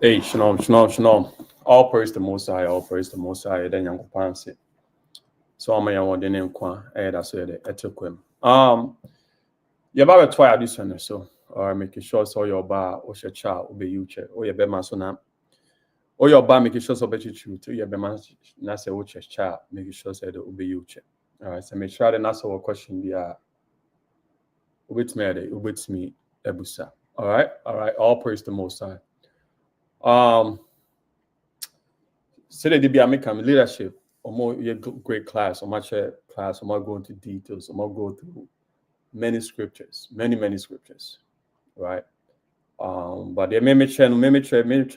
Hey, shalom, shalom, shalom. All praise the Most High, all praise the Most High. Then young pansi. So I'm a one day name kwa. That's where the etiquette. You about try this one so, or making sure so your bar or your child will be you check or your bema so now. Or your bar making sure so bet you to your bema na say which child making sure so that will be you check. All right, so make sure the answer a question be with me ebusa. All right. All praise the Most High. So they be American leadership, or more great class, or much class, or more go into details, or more go through many scriptures, many scriptures, right? But they may try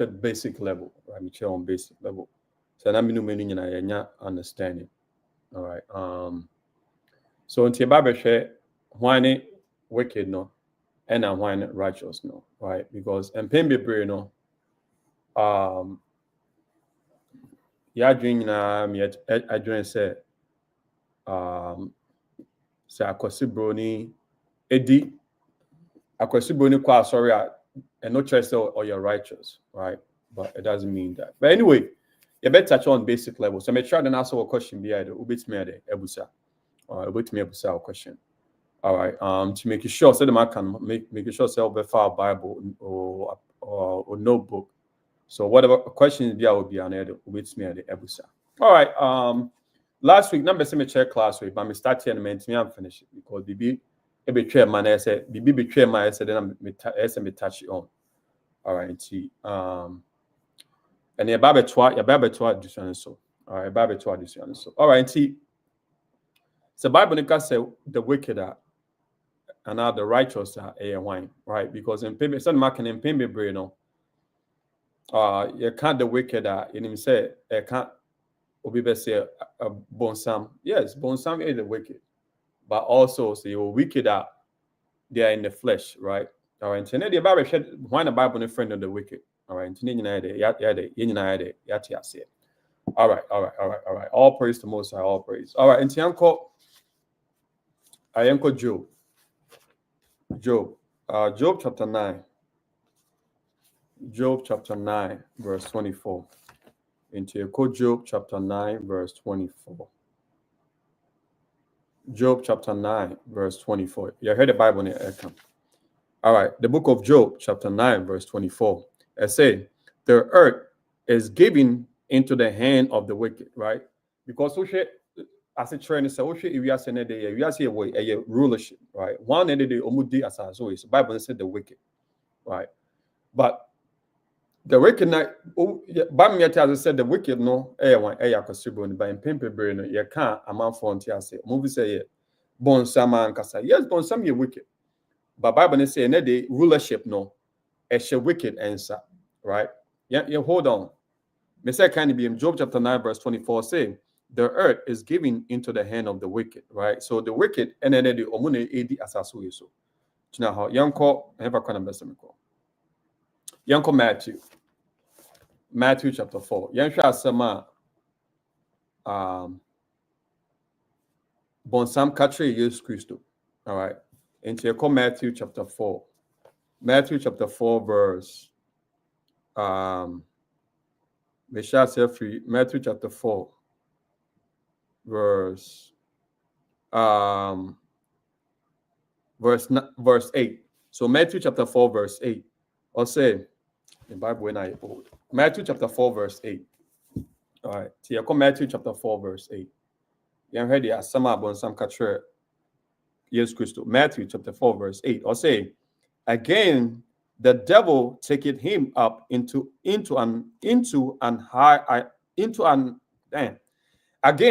basic level, right? Me on basic level. So na minu menu nyina understanding. All right. So until Bible share why wicked no, and why righteous no, right? Because and pain be brave no. Yeah, dream me I dream say sɛ akwasi broni edi akwasi broni kwa sorry and no choice or you're righteous, right? But it doesn't mean that. But anyway, you better touch on basic level. So make sure to answer a question behind it. Ubit me ade ebusa. Ubit me ebusa a question. All right. To make sure so the man can make sure so be file Bible or notebook. So whatever questions there will be on it, ubit me ade ebusa. All right. Last week, number me check class week, but me start here and me I'm finished because BB a betray man I said BB betray my I said then me touch it on. All right, see. And your baby twa this one so. All right, baby twa this one so. All right, see. So Bible nika say the wicked are and now the righteous are a wine, right? Because in payment, some marking in payment brain no. You can't the wicked are in him say you can't Obi say a bonsam. Yes, bonsam is the wicked. But also say you're wicked that they are in the flesh, right? All right. And the Bible said why the Bible is friend of the wicked. All right. All right. All praise to Most High, all praise. All right. And Yanko Job. Job chapter 9. Job chapter 9, verse 24. Into Job chapter 9, verse 24. Job chapter 9, verse 24. You heard the Bible in the All right. The book of Job, chapter 9, verse 24. It says, the earth is given into the hand of the wicked, right? Because as a trainer, so if you are saying that you are saying a rulership, right? One end of the omudi as always. The Bible said the wicked, right? But the wicked, Bible as I said, the wicked no, but in paper brain, you can't amount for until I say, movie say, bon sama kasa. Yes, bon some you wicked. But Bible say the rulership no, it's a wicked answer, right? Yeah, hold on. Me say kind of be in Job chapter 9, verse 24 say, the earth is given into the hand of the wicked, right? So the wicked and then the omune edi asasu yeso. Now how yanko have a kind of best yanko Matthew chapter 4. Yansha sama bonsam katre Jesus Christo. All right. Into your Matthew chapter 4. Matthew chapter 4 verse Matthew chapter 4 verse verse 8. So Matthew chapter 4 verse 8. I'll say the Bible when I old. Matthew chapter 4 verse 8. All right. So you come Matthew chapter 4 verse 8. You heard the asama bonsam katre Jesus Christo. Matthew chapter 4 verse 8. I'll say again the devil taketh him up again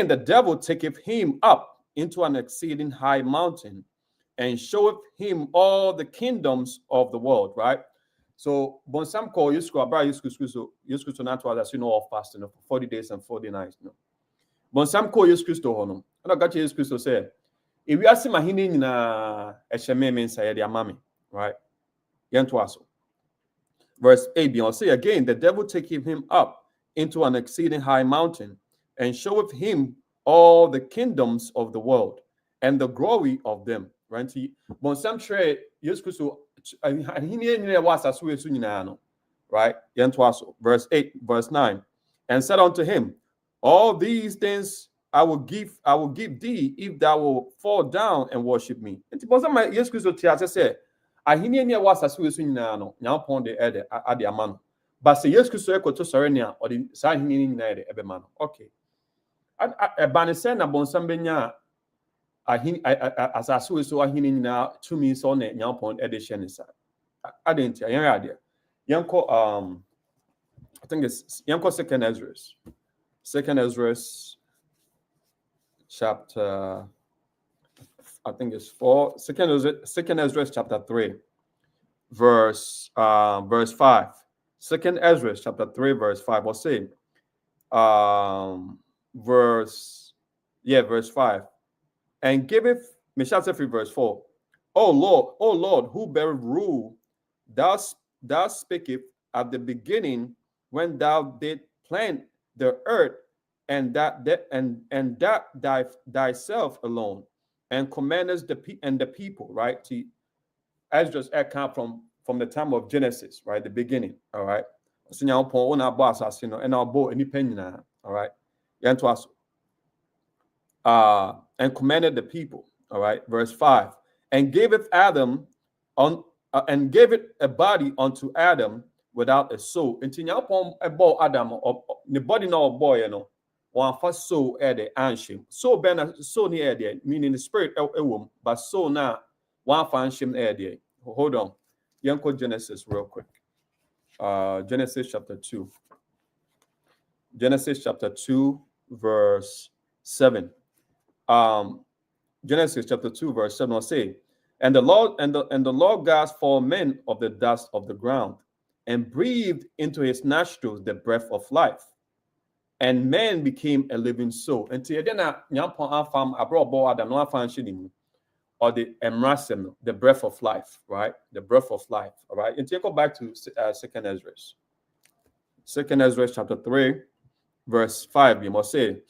the devil taketh him up into an exceeding high mountain and showeth him all the kingdoms of the world, right? So bonsam call Yusku not as you know of fasting for 40 days and 40 nights. No. Bonsam call Yusku honum. And I got Yusku said, if you ask my hinin na esheme means I mami, right? Verse 8 beyond say again, the devil taketh him up into an exceeding high mountain and showeth him all the kingdoms of the world and the glory of them. Right? But some trade use to right? Verse 8, verse 9. And said unto him, all these things I will give thee if thou will fall down and worship me. And it wasn't my yes Christ to say, I hear near was as we soon now upon the ede at the man. But say yes Christ to Serenia or the sign in every man. Okay. A banisen a bonsam benya as I saw so I hearing now 2 minutes on it now upon edition. I didn't hear your idea. Yanko I think it's Yanko second Ezra chapter I think it's 4 second Ezra chapter 3 verse 5. Second Ezra chapter 3 verse 5 or say verse 5 and giveth Meshach 3 verse 4. O Lord, who beareth rule, thou speakest at the beginning when thou did plant the earth, and that thyself alone, and commandest the people, right? To Ezra's account from the time of Genesis, right? The beginning, all right. All right. And commanded the people, all right. Verse 5. And gaveth Adam and gave it a body unto Adam without a soul. Until upon a boy Adam or the body no boy, you know, one first soul at the anshim. So ben so near there, meaning the spirit a womb, but so now one fanshim there. Hold on. Yanko Genesis real quick. Genesis chapter 2. Genesis chapter 2, verse 7. Genesis chapter 2, verse 7 will say, and the Lord God formed men of the dust of the ground, and breathed into his nostrils the breath of life, and man became a living soul. Until then, or the emrasem, the breath of life, right? The breath of life, all right? And go back to Second Ezra. Second Ezra chapter 3, verse 5, you must say,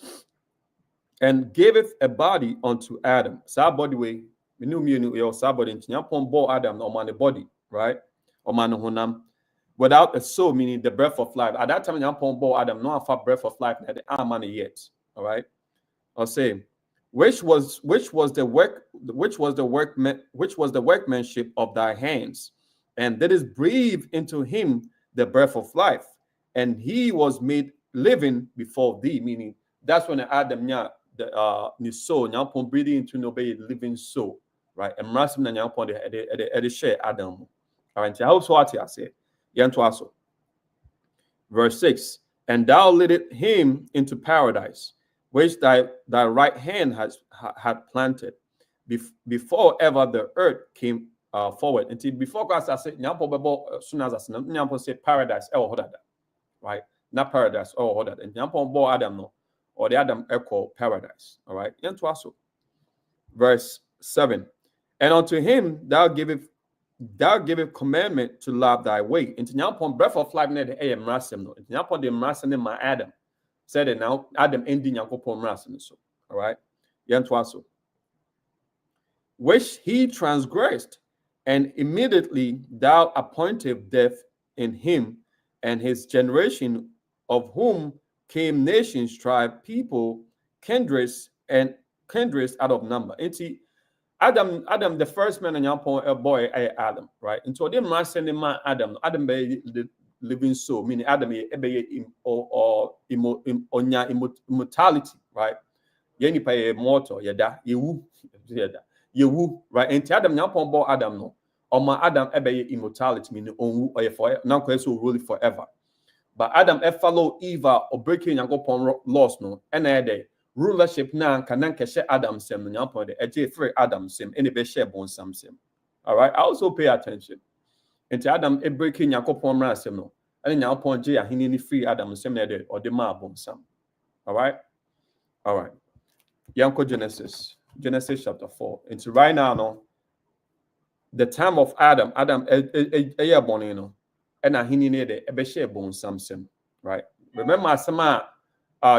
and giveth a body unto Adam. So body way, we knew your body in Yampon Adam or man body, right? Or man honam. Without a soul, meaning the breath of life. At that time, Yampon Adam, no have breath of life, at the arm yet. All right. I'll say, which was the workmanship of thy hands, and that is breathed into him the breath of life, and he was made living before thee. Meaning that's when Adam the soul nyampon breathing into no be living soul, right? And rasim na nyampon the share Adam. All right. How so what I say? Yanto verse 6. And thou leadest him into paradise, which thy right hand had planted, before ever the earth came forward. Until before God said, soon as I say paradise, right? Not paradise, and bo Adam no, or the Adam echo paradise. All right. Verse 7. And unto him thou giveth commandment to love thy way. Into nyampon breath of life near the am rasem no. Into nyampon the rasem in my Adam. Said it now, Adam ending nyankopon rasem so. All right. Yantuaso. Which he transgressed, and immediately thou appointed death in him and his generation, of whom came nations, tribe, people, kindreds out of number. Into Adam, the first man, and a boy, Adam, right? And so them sending man Adam be the living soul, meaning Adam be immortality, right? Yeni pa immortal, yada, yewu, right? And Adam nyampon bo Adam no, or my Adam be immortality, meaning onwu or forever, now so really forever. But Adam follow Eva or breaking nyankopon laws no, and day. Rulership na kanan keshe Adam sem no nyapon de eje free Adam sem any be share bon sam sem. All right, I also pay attention. Into Adam e breaking yakopon ra sem no. And nyapon je ahini ni free Adam sem na de or the ma bon sam. All right? All right. Yanko Genesis chapter 4. Into right now no the time of Adam e born you know. And ahini ne de e be share bon sam sem, right? Remember sama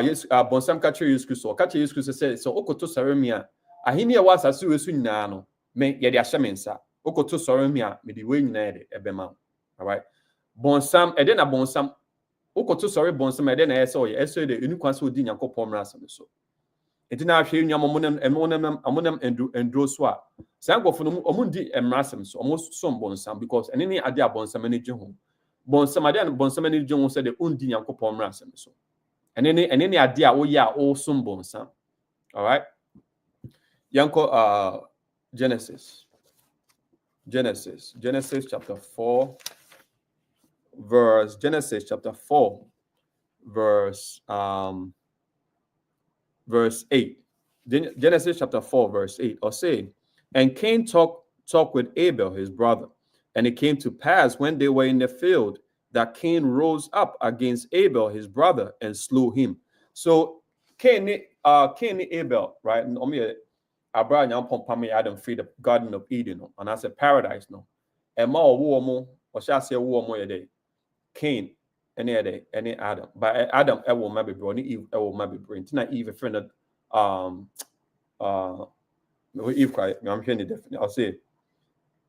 yes, bonsam catcher use Christo. Catcher use Christo said, so Okoto Saremia. Ahinia was a suicide nano, me yet Yashaminsa. Okoto Saremia, me the wing nade, ebema. All right. bonsam e den na bonsam ukoto sorry bonsam e den na yeso ye eso de enu kwan so di Nyankopɔn mmara asɛm so enti na ahwe enu amonam endro so a sankofo no omundi mmara asɛm so omosom bonsam because ene ne ade a bonsam ani gye ho bonsam ade a bonsam ani gye ho sɛ de undi Nyankopɔn mmara asɛm so ene ne ade a woyɛ a osom bonsam. All right, yanko Genesis chapter 4 verse Genesis chapter 4 verse 8. Genesis chapter 4 verse 8 or say, and Cain talked with Abel his brother, and it came to pass when they were in the field that Cain rose up against Abel his brother and slew him. So Cain Abel, right? Abraham Nyankopɔn pam Adam free the Garden of Eden, and I said paradise no. And ma wo mo or shall say wo mo ye Cain any Adam. But Adam will maybe bro, Eve will maybe bring. Tina Eve a friend Eve cry. I'm hearing it definitely. I'll say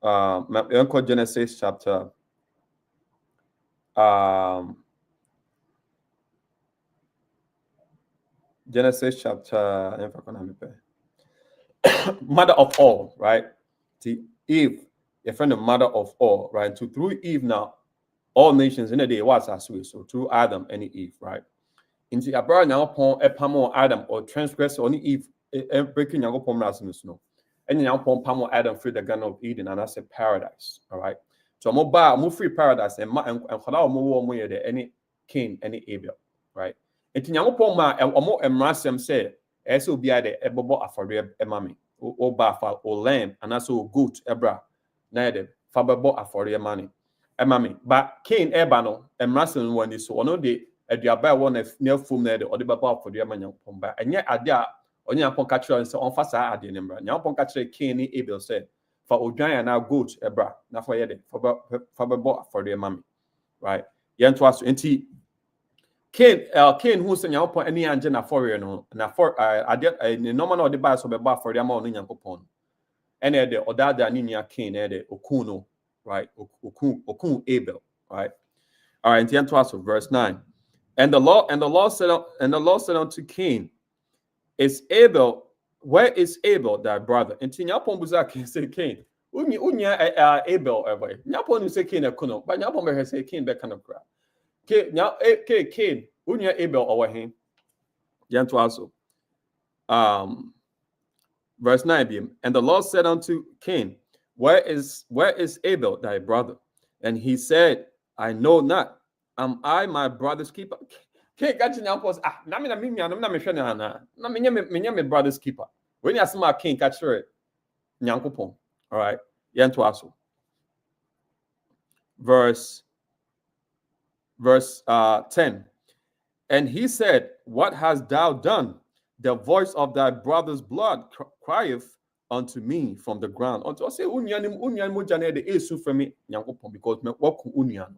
my uncle Genesis chapter Genesis chapter mother of all, right? See, Eve, a friend of mother of all, right? So through Eve now, all nations in the day was as we so through Adam and Eve, right? Into Abraham now upon a pamo Adam or transgress only Eve breaking your upon rasmus no. And now upon pamo Adam free the Garden of Eden, and I said paradise, all right? So I'm free paradise and more there any Cain, any Abel, right? And to upon my more emrasem say as will be at the ebobo afore emami or bafa or lamb and also goat ebra neither fababo afore money emami but Cain ebano emrasem one is so no de aduaba one near fum there or the baba for the man pomba and yet adia only upon catcher and so on fasa adi number now upon catcher Cain Abel said for odwan na goat ebra na for yede fababo for the mami right yen to us enti Cain who send your point any angel na for you no na for the normal or the bias of a bar for the amount of Yankopon. And the Odada Ninia Cain, the Okuno, right? Okun Abel, right? All right, and to us verse 9. And the Lord said unto Cain, is Abel, where is Abel, thy brother? And Tinyapon Buzaki say Cain. Unya Abel ever. Nyapon say Cain a kuno, but Nyapon say Cain that kind of crap. Now, Cain, unya Abel over him. Yanto also. Verse 9 and the Lord said unto Cain, where is Abel thy brother? And he said, I know not. Am I my brother's keeper? Cain got you now pause. Na me brother's keeper. When you ask my Cain catch her Nyankopon. All right. Yanto also. Verse 10. And he said, what hast thou done? The voice of thy brother's blood crieth unto me from the ground. Unto I say, unyan mojane de esu from me, Nyankopon, because me walk unyan.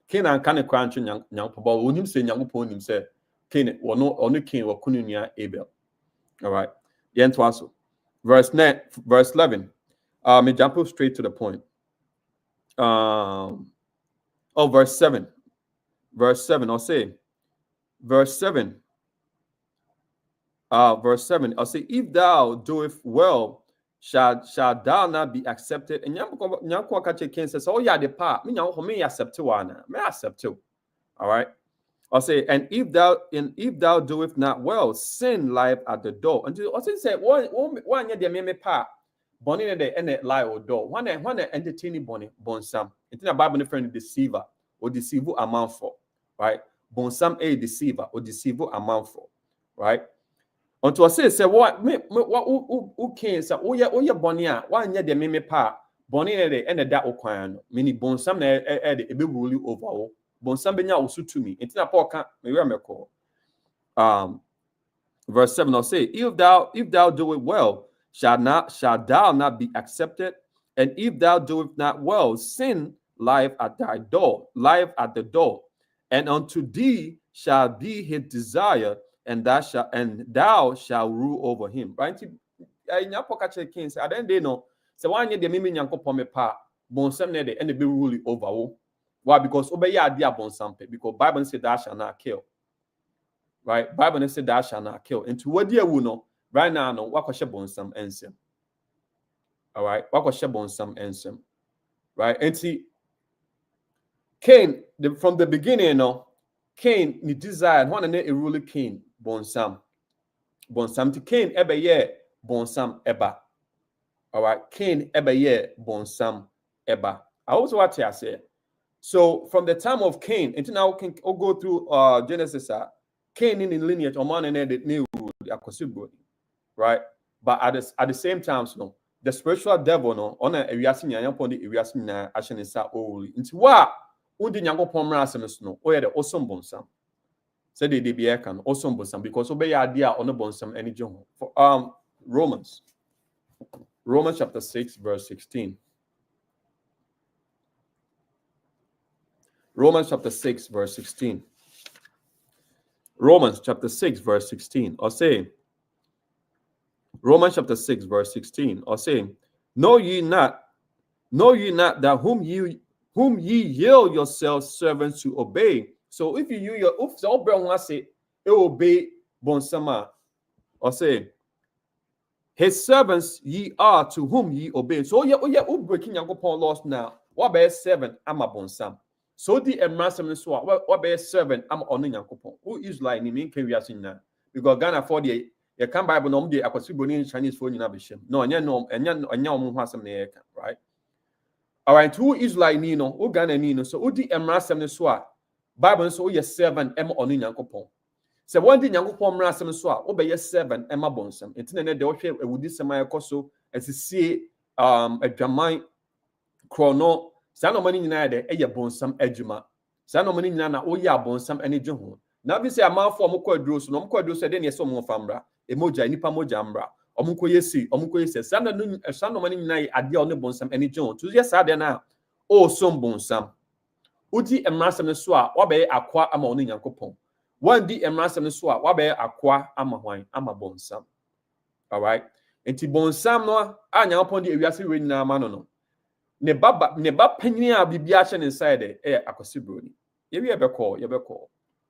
Cain and can crunch Nyankopon, but when him say Nyankopon him say, Cain or no Cain or kununya Abel. All right. Yen to also. Verse 11. Me jump straight to the point. Verse 7. Verse 7, I'll say, verse 7, I'll say, if thou doest well, shall thou not be accepted? And Nyanko Kache Ken says, oh yeah, the part, me accept you, may accept you. All right. I'll say, and if thou doest not well, sin lieth at the door. And I say, one year the me part, bonnie and the lie or door. One entertaining bonnie, bonsam. It's not a Bible different deceiver or deceiver amount for. Right? Bonsam a deceiver or deceiver amount for. Right? Unto I say, what who can say, oh yeah, bonia, one year the meme pa, bonnie and the that oquan, meaning bonsam a be rule over. Bonsam benya also to me. It's not poor me call. Verse 7 I'll say, if thou do it well, shall thou not be accepted? And if thou do it not well, sin lieth at the door. And unto thee shall be his desire, and thou shalt rule over him. Right? Nyapokache King say, I don't know. So why need the mimi nyanko pome pa bonsam ne de and be rule over. Why? Because obey idea bonsam pe. Because Bible says thou shalt not kill. Right? Bible says thou shalt not kill. Into what dear no right now no what kwashe bonsam ensem. All right? What kwashe bonsam ensem. Right? And see Cain from the beginning no Cain ni desire one and a rule Cain bonsam. Bonsam to Cain ebe ye bonsam eba. All right? Cain ebe ye bonsam eba. I also want to say. So from the time of Cain, until now we can go through Genesis. Cain in the lineage, Oman and the new right? But at the same time, no, the spiritual devil no on a reason upon the reason action is holy. Into what undi nyango pomrasem no or the awesome bonsam. Said they be can awesome bonsam because obey idea on the bonsam any john. For Romans chapter 6, verse 16. Romans chapter 6, verse 16. Romans chapter 6, verse 16. Or say, Romans chapter 6, verse 16. Or say, know ye not that whom ye yield yourselves servants to obey. So if you obey bonsama, or say, his servants ye are to whom ye obey. So breaking your laws now. What be servant? I'm a bonsam. So the emrasem so what be servant am on Yankopon. Who is like ni mean can we asin na? Because Ghana for the you can Bible no dey akwasiboni in Chinese for nyina behim. No anya omo ho asem na ye kan, right? All right, who is like ni no, who Ghana ni no. So who the emrasem so a Bible so ye servant am on Yankopon. So one di Yankopon emrasem so a obey servant am abonsam. Entina na de wo hwe ewudi sema ekoso esisie adwaman krono sa no mani nyina de eye bonsam adwuma sa no mani nyina na oye abonsam ani dwe ho na bi se amanfo omkọ aduro so no omkọ aduro so de ne yeso mo famra emoja nipa moja mbra omkọ yesi sa no mani nyina ade a one bonsam ani dwe ho to yes de na o som bonsam udi emrasem ne so a wabe akwa ama ono Nyankopon wan di emrasem ne so a wabe akwa ama hwan ama bonsam. All right, enti bonsam no a Nyankopon di ewiase we nyina ma no ne ba panyin a bibia hye inside akosibroni ye be call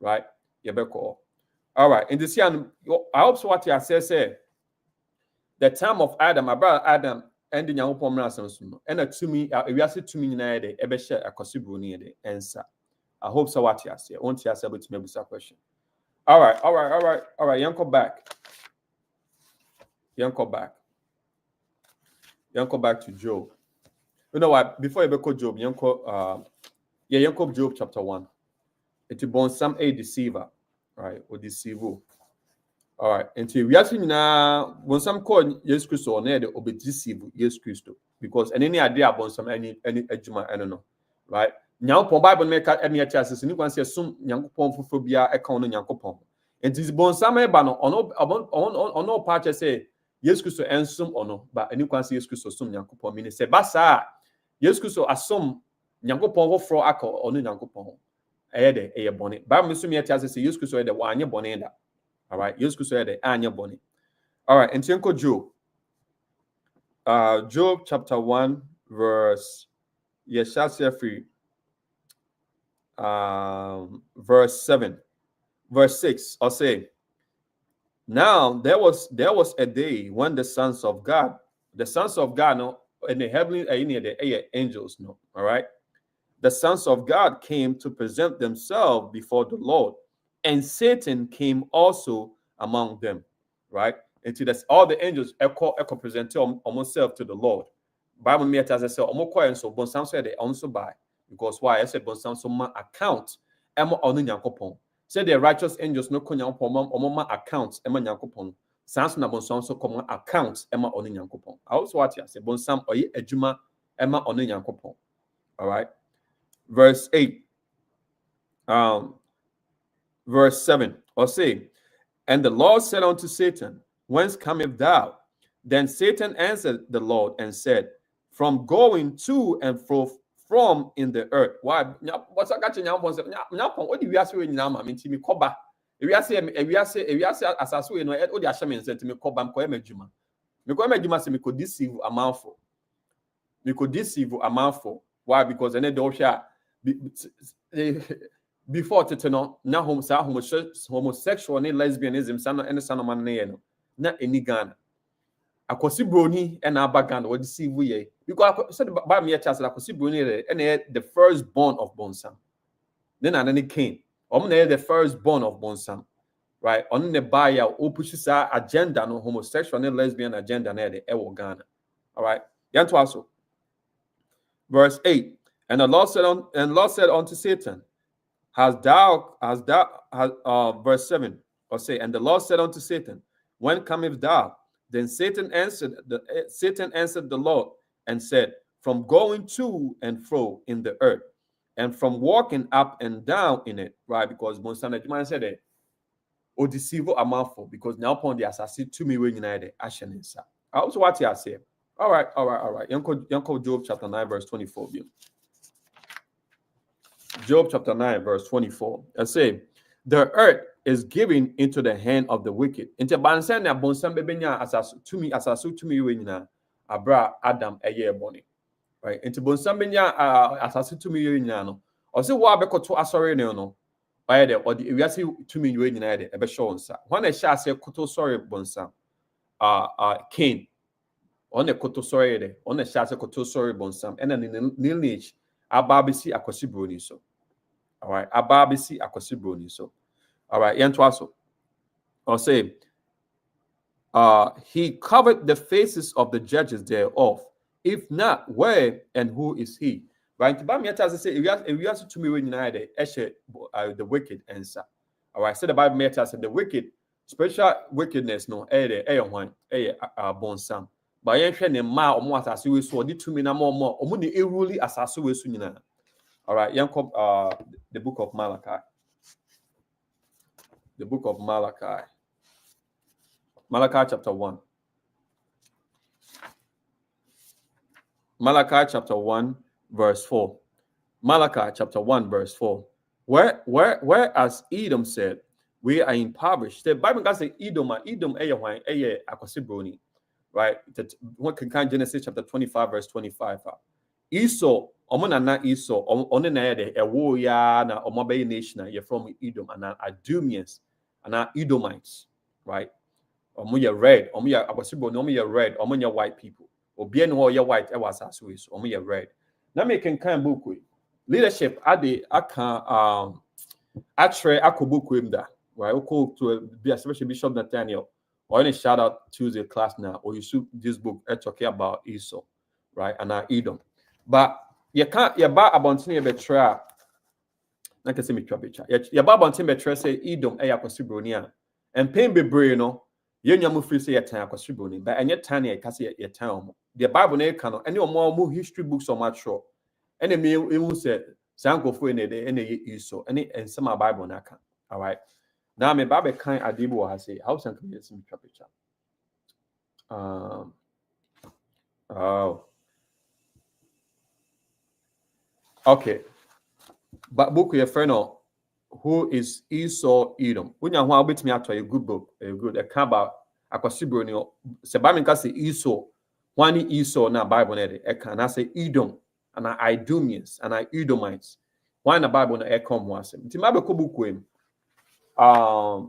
right ye be call. All right, in this year I hope so what you say the time of Adam about Adam and the Nyankopon mrasem so no and to me ewiase to me nyina de e be hye akosibroni de answer. I hope so what you say want you say about me busa question. All right yanko back to Job. You know what? Before you go Job, Yanko Job chapter 1. It's born some a deceiver, right? Or deceiver. All right. Until we actually now when some call yes Christo or near the obe deceive yes Christo because any idea about some any ejuma I don't know, right? Now pon Bible make any chances ni kwan say sum Nyankopon fofobia e kan no Nyankopon. And it's born some e ba no ono patch say yes Christo ensum ono but any kwan say yes Christo sum Nyankopon mean say basa yes Christo asom Nyankopon foforo aka ono Nyankopon eye de bone Bible sum ye tiase say yes Christo e de wa anye bone da. All right, yes Christo e de anye bone. All right, and Tienko Job. Job chapter 1 verse free verse 7 verse 6 I'll say now there was a day when the sons of God no in the heavenly the angels no, all right, the sons of God came to present themselves before the Lord, and Satan came also among them, right? And to that's all the angels echo present themselves to the Lord. Bible me as I say and so bonsam said they also buy because why I said bonsam so ma account emo onu Nyankopon said the righteous angels no konya ma account ema Nyankopon sans na bonsam so come account ema onu Nyankopon. I also what you say bonsam oye adwuma ema onu Nyankopon. All right, verse 8 verse 7 or say, and the Lord said unto Satan, whence cometh thou? Then Satan answered the Lord and said, from going to and from in the earth. Why? What's I got you now? What do we ask you now? I mean, Timmy Koba. We ask as we know, all the Ashaman said to me, Koba, Koemejuma. Koemejuma said, me could deceive a mouthful. We could deceive a mouthful. Why? Because then they don't share. before Titano, now homosexual and lesbianism, son and son of man, not any Ghana. Akwasi broni and Abagan or deceive we because said by me a chance Akwasi broni and the firstborn of Bonsam. Then any king. The firstborn of Bonsam. Right? On the buyer who pushes our agenda no homosexual and lesbian agenda near the Ewo Ghana. All right. Yantuaso. Verse 8. And the Lord said unto Satan, verse 7, or say, and the Lord said unto Satan, when cometh thou? Then Satan answered the Lord and said, from going to and fro in the earth, and from walking up and down in it, right? Because Bonsam said that, or deceive a mouthful, because now upon the assassin to me when united, Ashen inside. I also what I say. All right. Yanko Job chapter 9, verse 24. Job chapter 9, verse 24. I say, the earth is given into the hand of the wicked. Into Bansan na Bonsam bebenya asasu to me when abra Adam eye boni. Right? Into Bonsam benya asasu to me when no. Or say wa bekoto asore no. Or the area to me when united ebe show nsa. When I shall say koto sorry Bonsam. Cain. On the koto sorry de. On the shall say koto sorry Bonsam. And then in the lineage ababisi akwasi broni so. All right, ababisi akwasi broni so. All right, yentwaso. I'll say, he covered the faces of the judges thereof. If not, where and who is he? Right? Say, if you ask to me when united, the wicked answer. All right, so the Bible says the wicked, spiritual wickedness, no, bonsam. But yen ma omo asase we so di to me na more omo the eruli asase we so nyina. All right, the book of Malachi. The book of Malachi. Malachi chapter 1. Malachi chapter 1, verse 4. Malachi chapter 1, verse 4. Where as Edom said, we are impoverished. The Bible says Edom akwasi broni. Right? What can Genesis chapter 25, verse 25. Esau, na Esau, na de ewo ya na omobe nation you're from Edom and Idumeans and Edomites, right? Omo red, omo akwasibo, omo red, omo white people. Obi en ho ye white e was aso so omo red. Na me kan book we. Leadership ade aka atre akoboku em da, right? Oko to be especially Bishop Nathaniel. Or any shout out Tuesday class now, or you see this book talking about Esau, right? And Edom. But you can't buy a bontine betra. I can say me trabicha. You buy bontine betra say Edom akwasibronia. And pain be brain no. You nyamu free say time akwasibroni. But any time you can say your time. The Bible ne cano any more history books on my show. And me you say sango for any Esau. And some Bible na can. All right. Now me Bible kind adibo has say how can you see me trabicha. Oh. Okay. But book your friend who is Esau Edom. When you want to me after a good book, a about akwasibroni. Se Bible can say Esau. One Esau na Bible na can I say Edom and Idumeans and Edomites. Why na Bible na come once. Ti Bible ko book him.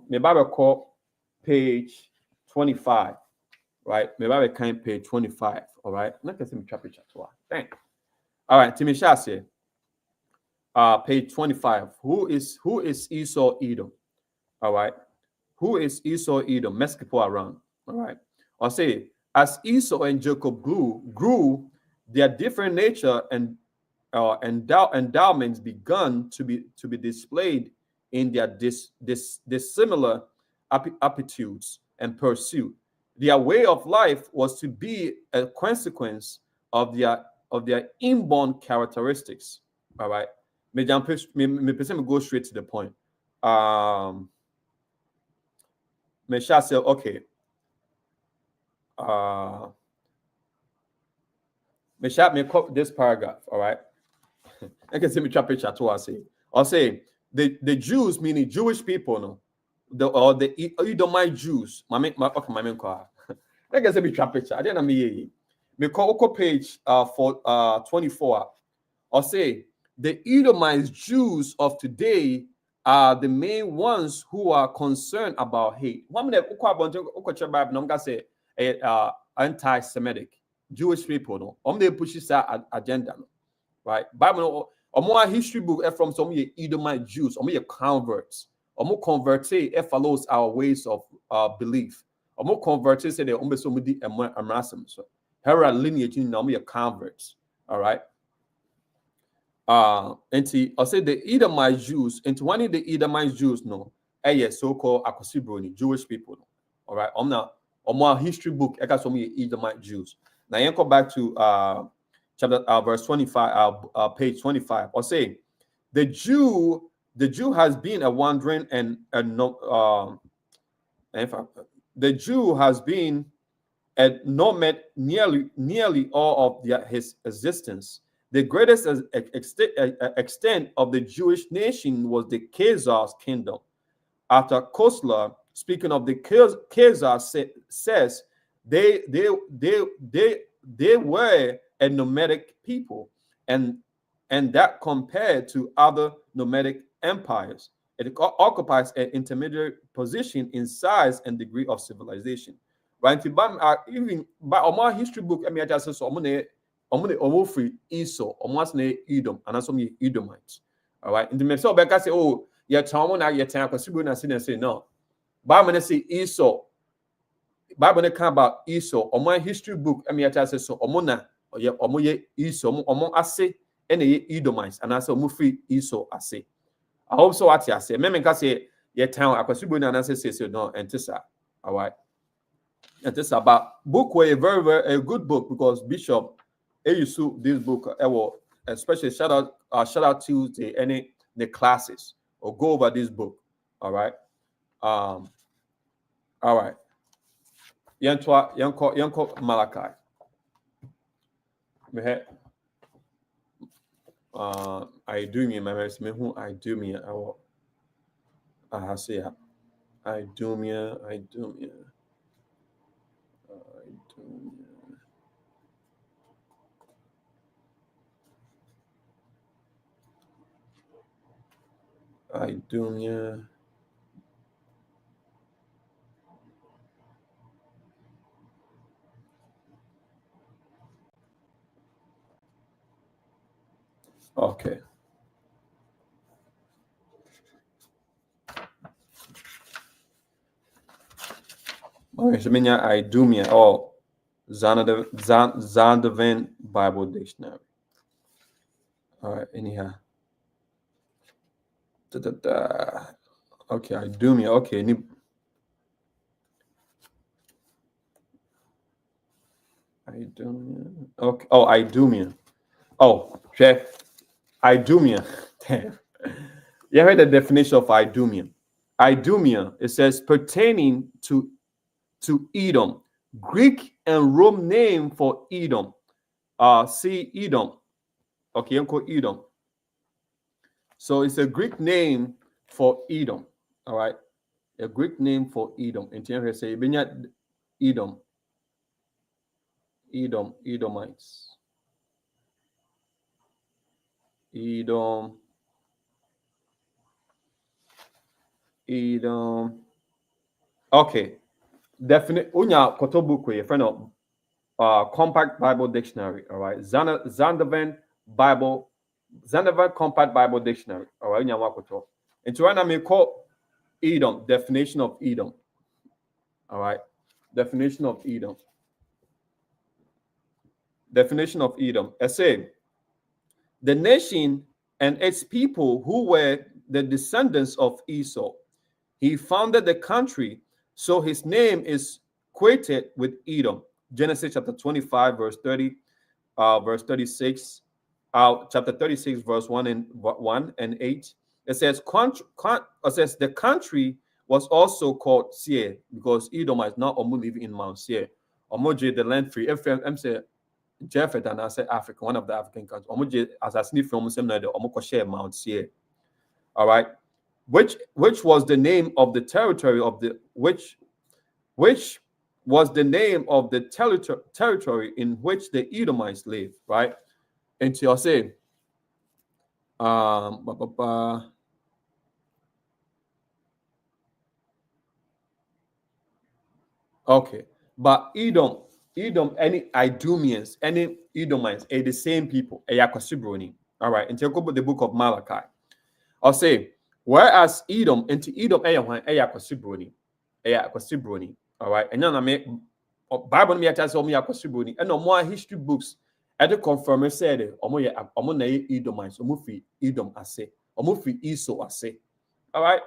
Me Bible call page 25. Right? Me Bible kind page 25. All right. Not can see me chapter to thank. All right, Timisha say page 25. Who is Esau Edom? All right. Who is Esau Edom? Mess people around. All right. I'll say, as Esau and Jacob grew, their different nature and endowments begun to be displayed in their dissimilar aptitudes and pursuit. Their way of life was to be a consequence of their inborn characteristics. All right. Me go straight to the point. Me shall say, okay. Me copy this paragraph, all right? I can see me chapter to I'll say the Jews, meaning Jewish people, no, the Edomite Jews. My main car. I can see me chapter. I didn't me call page 24. I'll say the Edomite Jews of today are the main ones who are concerned about hate. Anti-Semitic Jewish people, no, they push this agenda, no, right? Bible, no, history book from some Edomite Jews, converts, converted, follows our ways of belief. Converted say they somebody so her lineage now converts, all right. And I say the Edomite Jews, and one of the Edomite Jews, no, so-called Akosibroni, Jewish people, no. All right. On my history book, I got some Edomite Jews. Now you go back to chapter verse 25, page 25. Or say the Jew has been a wandering and the Jew has been a nomad nearly all of his existence. The greatest extent of the Jewish nation was the Khazar's kingdom. After Kosler, speaking of the Khazar, says they were a nomadic people, and that compared to other nomadic empires, it occupies an intermediate position in size and degree of civilization. Right? Even by our history book, I mean, I just say so. I'm free Esau, almost ne Edom, and also me Edomites. All right. And the message back say, oh, yeah, Tom, now you're time because you say no. Bible say Esau. Bible come about Esau. On my history book, I mean, I just say so. Omona, or yeah, omoye Esau, omo ase, and ye Edomites, and I say free Esau ase. I hope so. What I say, me can say, yeah, town, I because you say no, and tisa. All right. And this about book were a very good book because Bishop Eyusu this book especially shout out Tuesday any the classes or go over this book. All right. All right. Yanko Malachi. I do me my me who I do me I say I do me. Okay. Okay, so I do me Zondervan Bible Dictionary. All right, anyhow. Okay, I do me. Okay, I do me. Okay. Oh, I do me. Oh, chef. Idumea. Damn. You heard the definition of Idumea. Idumea, it says pertaining to Edom, Greek and Rome name for Edom. See Edom. Okay, Uncle Edom. So it's a Greek name for Edom. All right, a Greek name for Edom. And here say Edom, Edomites, Edom. Okay, definite. Unya kotobuku, a friend of Compact Bible Dictionary. All right, Zondervan Compact Bible Dictionary. All right, unya wakoto. Into right now, me call Edom. Definition of Edom. All right, definition of Edom. Definition of Edom. I say, the nation and its people who were the descendants of Esau. He founded the country, so his name is quoted with Edom. Genesis chapter 25, verse 30, verse 36, chapter 36, verse 1 and 8. It says, the country was also called Seir, because Edom is not living in Mount Seir. Omoje the land free. I'm saying Jeffet and I say Africa, one of the African countries. Omoje as I sniff from seminary, Omoko share Mount Seir. All right. Which was the name of the territory of the which was the name of the territory in which the Edomites lived, right? And so I say, ba, ba, ba. Okay, but Edom, any Idumeans, any Edomites, are the same people. All right, and take up the book of Malachi. I'll say, whereas Edom, into Edom, all right, and then I make Bible me attach me Yakosibroni, and no more history books. I do confirm said, Omo na Edomites, Omufi Edom ase, Omufi Esau ase. All right.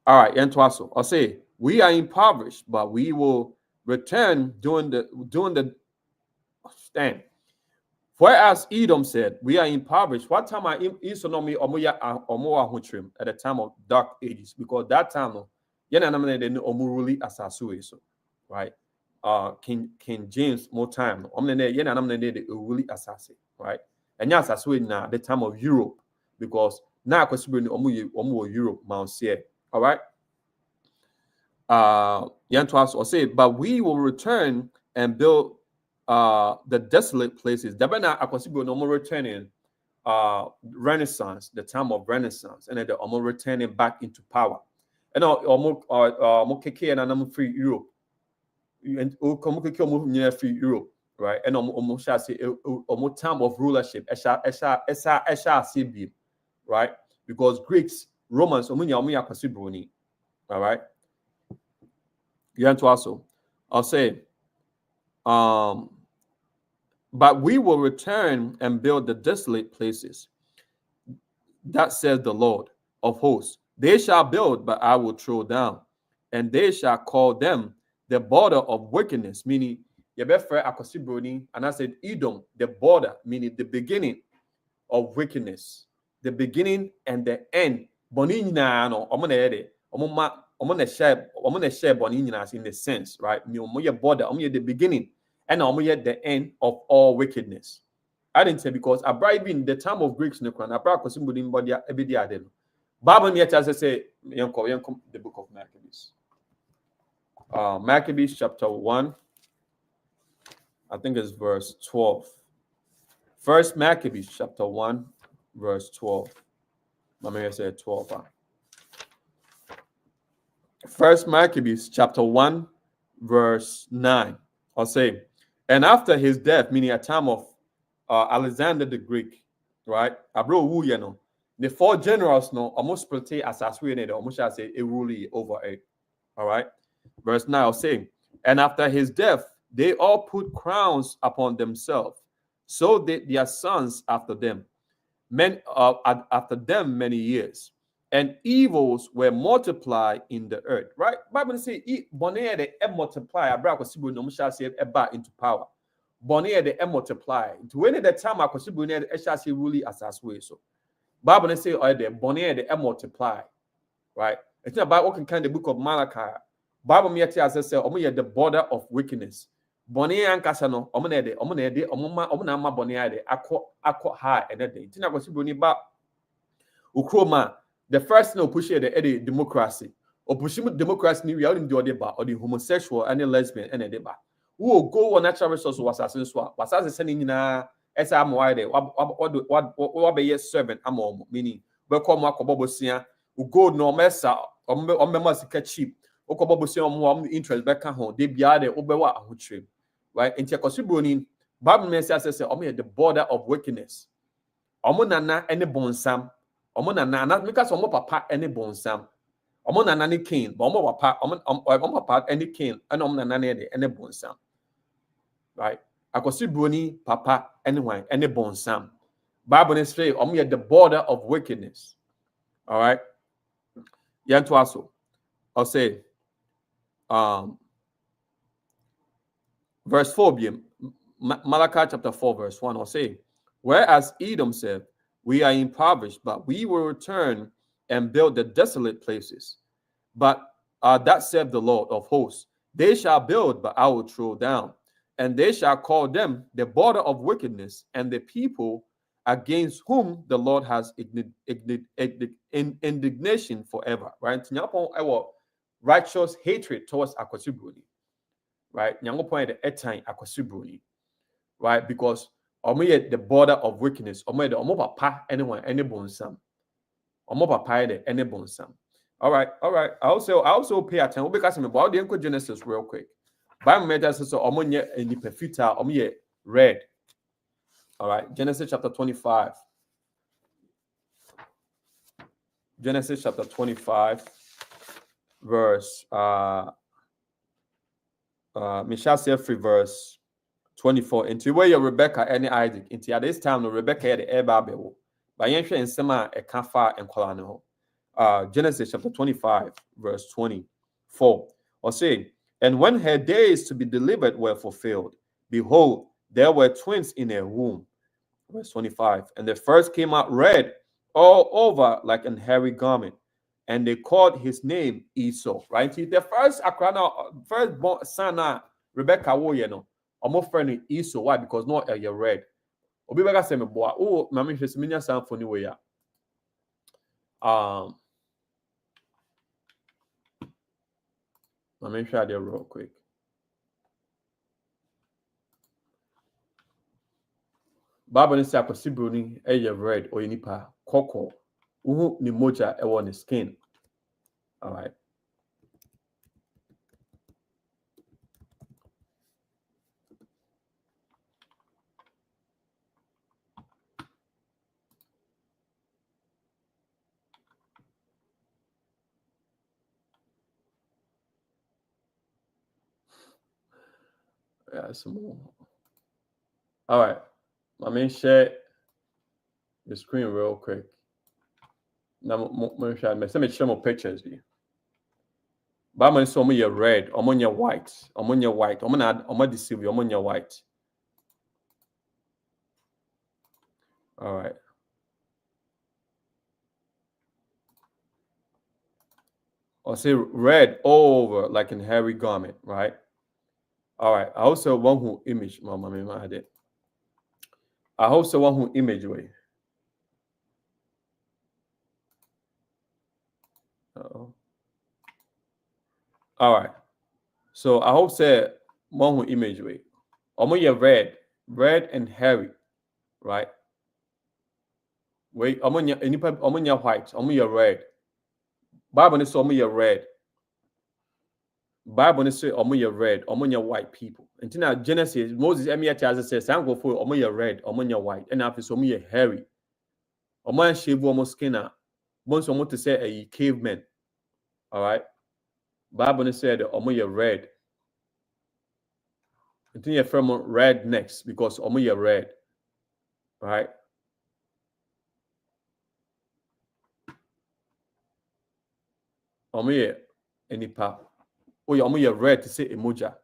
All right, and Twasso. I'll say we are impoverished, but we will return during the stand. Whereas Edom said, we are impoverished. What time I Esau no me omo at the time of dark ages, because that time no, yena na me de omo ruli asasu so, right? King James more time no. Omo ne yena na me de ruli asase, right? And ya asasu na the time of Europe, because now kwesibe ni omo Europe Mount Seir. All right. Yantuas or say, but we will return and build the desolate places. Dabana akwasibo no more returning Renaissance, the time of Renaissance, and then the almost returning back into power. And almost keke and I'm free Europe. And free Europe, right? And almost shall say almost time of rulership, right? Because Greeks, Romans, all right. Also, I'll say, but we will return and build the desolate places. That says the Lord of hosts. They shall build, but I will throw down, and they shall call them the border of wickedness, meaning Yebefer Akosibroni, and I said Edom, the border, meaning the beginning of wickedness, the beginning and the end. Bonina no, share bonina in the sense, right? Me border, the beginning, and the end of all wickedness. I didn't say because I bribe in the time of Greeks in the Quran. I brought Kosimbu in body every day. I didn't. Bible me as I say, the book of Maccabees. Maccabees chapter 1. I think it's verse 12. First Maccabees chapter 1, verse 12. My man said 12. First Maccabees chapter 1, verse 9. I'll say, and after his death, meaning a time of Alexander the Greek, right? Abro wu you know. The four generals no almost split as we almost shall say a rule over it. All right. Verse 9 I'll say, and after his death, they all put crowns upon themselves, so did their sons after them. After them many years, and evils were multiplied in the earth. Right? Bible say, "Bonne de multiply." Abra kwasibu no shall say eba into power. Bonne de multiply. To when the time akwasibu ne shall say really as way so. Bible say, "Oh, the bonne de multiply." Right? It's not about what can kind the book of Malachi. Bible me as I say, the border of wickedness. Boni ankasa no omo na ede omo na ma boni ade akọ high and that day tina kwasi boni ba ukroma the first thing push the democracy opushim democracy ni we are in the other ba or the homosexual and the lesbian and the ba who go on natural resource was assassin so was assassin nyina esa amwa de what be servant amo meaning be come akobo bosia u go no mesa ombe sika cheap okobo bosia omo interest be ka ho de bia de obewa ahotre. Right? In Tekosibroni, Bible says the border of wickedness. Omo nana any bonsam. Omo nana not because omo papa any bonsam. Omo nana any king, but omo papa any king, and omo nana any bonsam. Right? Akosibroni papa anyone any bonsam. Bible says omo the border of wickedness. All right. Yantuaso. I'll say verse 4 Malachi chapter 4 verse 1 I'll say, whereas Edom said, we are impoverished, but we will return and build the desolate places. But that said the Lord of hosts, they shall build, but I will throw down, and they shall call them the border of wickedness, and the people against whom the Lord has indignation forever. Right? Righteous hatred towards Akosibuni. Right? Right? Because Omo the border of wickedness. Omo the omo papa anyone any bonsam. Omo papa the any bonsam. All right. I also pay attention because I'm about the Genesis real quick. Bible says so omo nye nipa fita omo ye red. All right. Genesis chapter 25. Genesis chapter 25 verse Misha say free verse 24. Into where your Rebecca any Isaac. Into at this time no Rebecca had the Ebabewo. But yen hwe nsema e kafa enkwala no. Genesis chapter 25 verse 24. Or say, and when her days to be delivered were fulfilled, behold, there were twins in her womb. Verse 25. And the first came out red all over like an hairy garment, and they called his name Esau. Right? The first born son, Rebecca, you know, almost friend Esau. Why? Because no, you're red. Obi bega say me boa. Oh, mami hwese minya san for ni we ya. Mami hwɛ there real quick. Bible say akwasi broni eye red or nipa koko. Uhu ni moja e won skin. All right. Yeah, some more. All right. Mami share the screen real quick. Now, me say me share more pictures here. Bible say omo ye red, omo ye white, omo deceive you, omo ye white. All right. Or say red all over like in hairy garment, right? All right. I also one who image, mama me had it. I also one who image way. Uh-oh. All right. So I hope say one who image way. Omo ye red and hairy, right? Wait, omo ye white, omo ye red. Bible is omo ye red. Bible say omo ye red, omo ye white people. Until now Genesis, Moses says, "I'm go for omo ye red, omo ye white." And after omo ye hairy. Omo shave omo skin out. Once omo to say a caveman. All right. Bible said omo ye red. Until you from red next because omo ye red. All right. Omo ye enipa. Oh yeah, omo ye red to say emoja.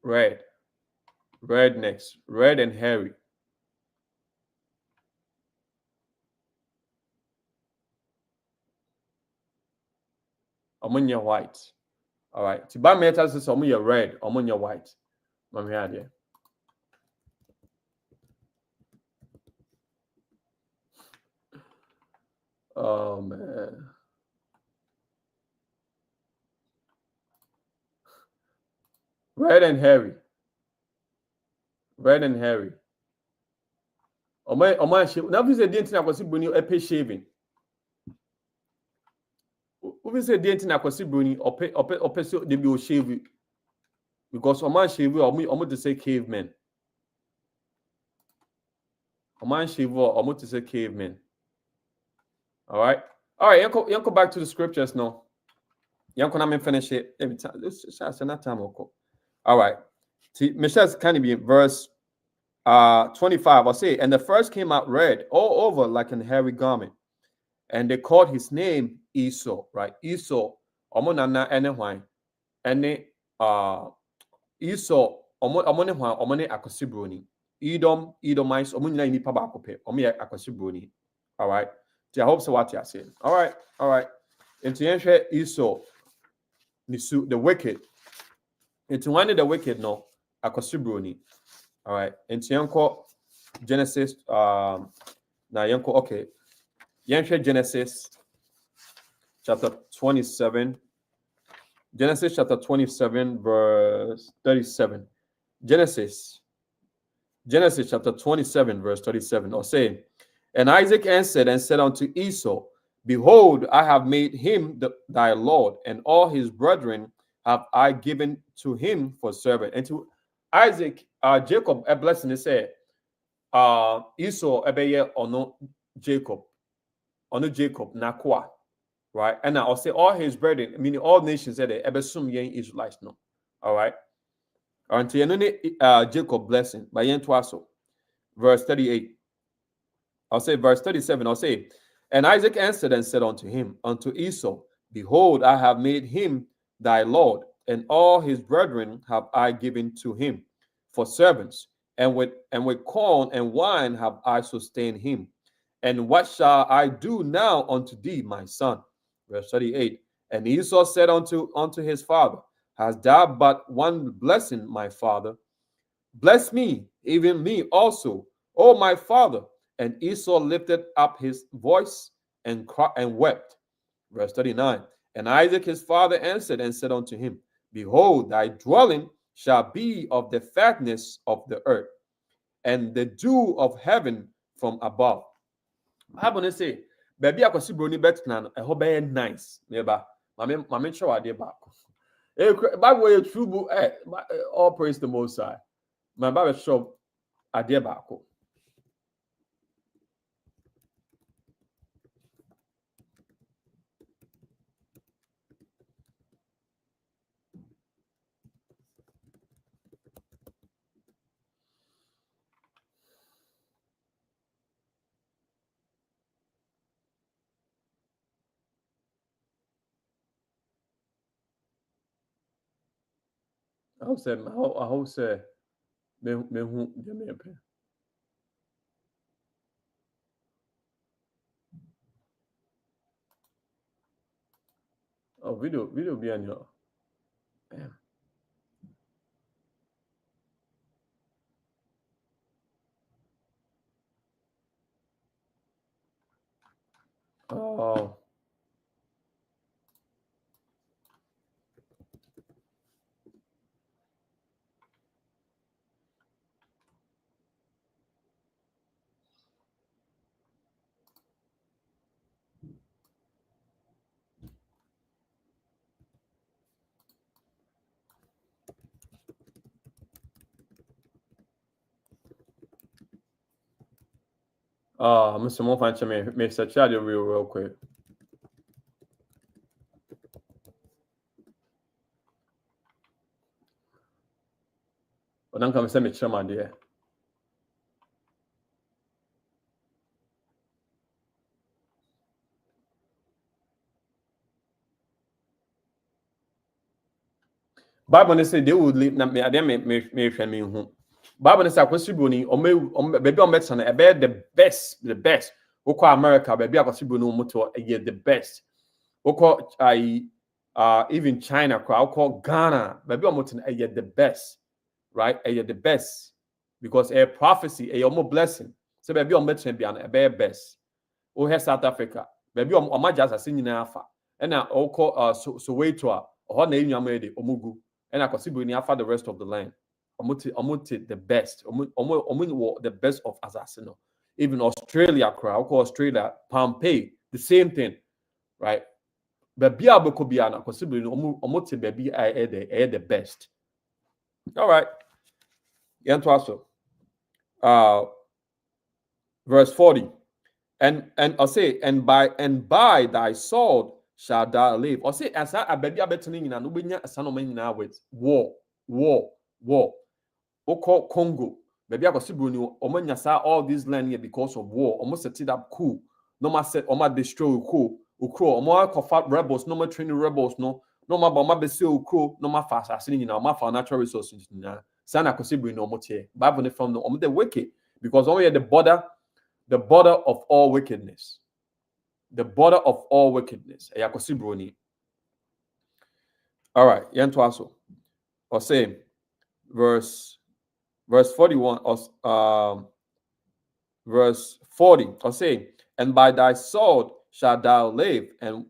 Red next. Red and hairy. Omo white. All right. Tiba metal says omo red, omo white. Mami here. Oh man. Red and hairy. Omo shave. Now we say the thing akwasi bruni epe shaving. We say the thing akwasi bruni ope so they be shave because omo shave omo to say cavemen. Omo shave omo to say cavemen. All right. Yanko back to the scriptures now. Yanko na me finish it every time. This is not time okay. All right. See, Michelle's kind of be verse 25. I'll say, and the first came out red all over like an hairy garment, and they called his name Esau, right? Esau, omo nana ene hwan, ene Esau, omo ne hwan, omo ne akosibroni. Edomites, omo nyina nipa ba akope, omo ye akosibroni. All right. I hope so what you are saying. All right. Into yenhwe Esau, the wicked. Into one of the wicked no akosibroni. All right. Into yanko Genesis now yanko okay. Yenhwe Genesis chapter 27 Genesis chapter 27, verse 37. Genesis chapter 27, verse 37, or say, and Isaac answered and said unto Esau, behold, I have made him thy Lord, and all his brethren have I given to him for servant. And to Isaac, Jacob, a blessing, he said, Esau, ebeye ono Jacob, Nakwa, right? And I'll say all his brethren, meaning all nations, said, ebesum yen Israelites, no, all right? Until Jacob blessing by yen twaso, verse 38. I'll say verse 37. I'll say, and Isaac answered and said unto him, unto Esau, behold, I have made him thy Lord, and all his brethren have I given to him for servants, and with corn and wine have I sustained him. And what shall I do now unto thee, my son? Verse 38. And Esau said unto his father, hast thou but one blessing, my father? Bless me, even me also, O my father. And Esau lifted up his voice and wept. Verse 39. And Isaac his father answered and said unto him, behold, thy dwelling shall be of the fatness of the earth, and the dew of heaven from above. Bible say, baby akwasi broni betna no eho be nice. Neba, mame show ade back. Bible is true, all praise the Most High. My Bible show ade back. I hope say me hu de me pe. Oh, video be on your. Oh. Mr. Mofancha me search out your real quick. But then come send me chama there. Bible say they would leave me who. Bible say akwasi broni baby on better na the best. Oko America baby akwasi broni moto the best. Oko even China call Ghana baby on moto the best. Right? The best. Because a prophecy, a more blessing. So baby on better be an best. O here South Africa. Baby on ma just asin nyina afa. And na oko Soweto a ho na enwama de omugu. And I consider ni afa the rest of the land. Omuti the best. Omu the best of assassino. Even Australia crowd, Australia, Pompeii, the same thing, right? Baby aboko bia na consider ni omuti baby the best. All right. Yanto verse 40. And I'll say, and by thy sword shall thou live. Or say, as I baby abetting in an ubenya sanomen with war. Oko Congo. Baby I Sibuni, Omanya sa all this land here because of war. Almost set it up cool. No ma set Oma destroy cool. Ukro, Oma cofat rebels, no more training rebels, no ma bomba besi ukro, no ma fast asking in our for natural resources. Sana Kosibri no mote. Bible from the wicked. Because only at the border of all wickedness. The border of all wickedness. Yakosibroni. All right, Yantuaso. Or say, verse 41, or verse 40, or say, and by thy sword shalt thou live, and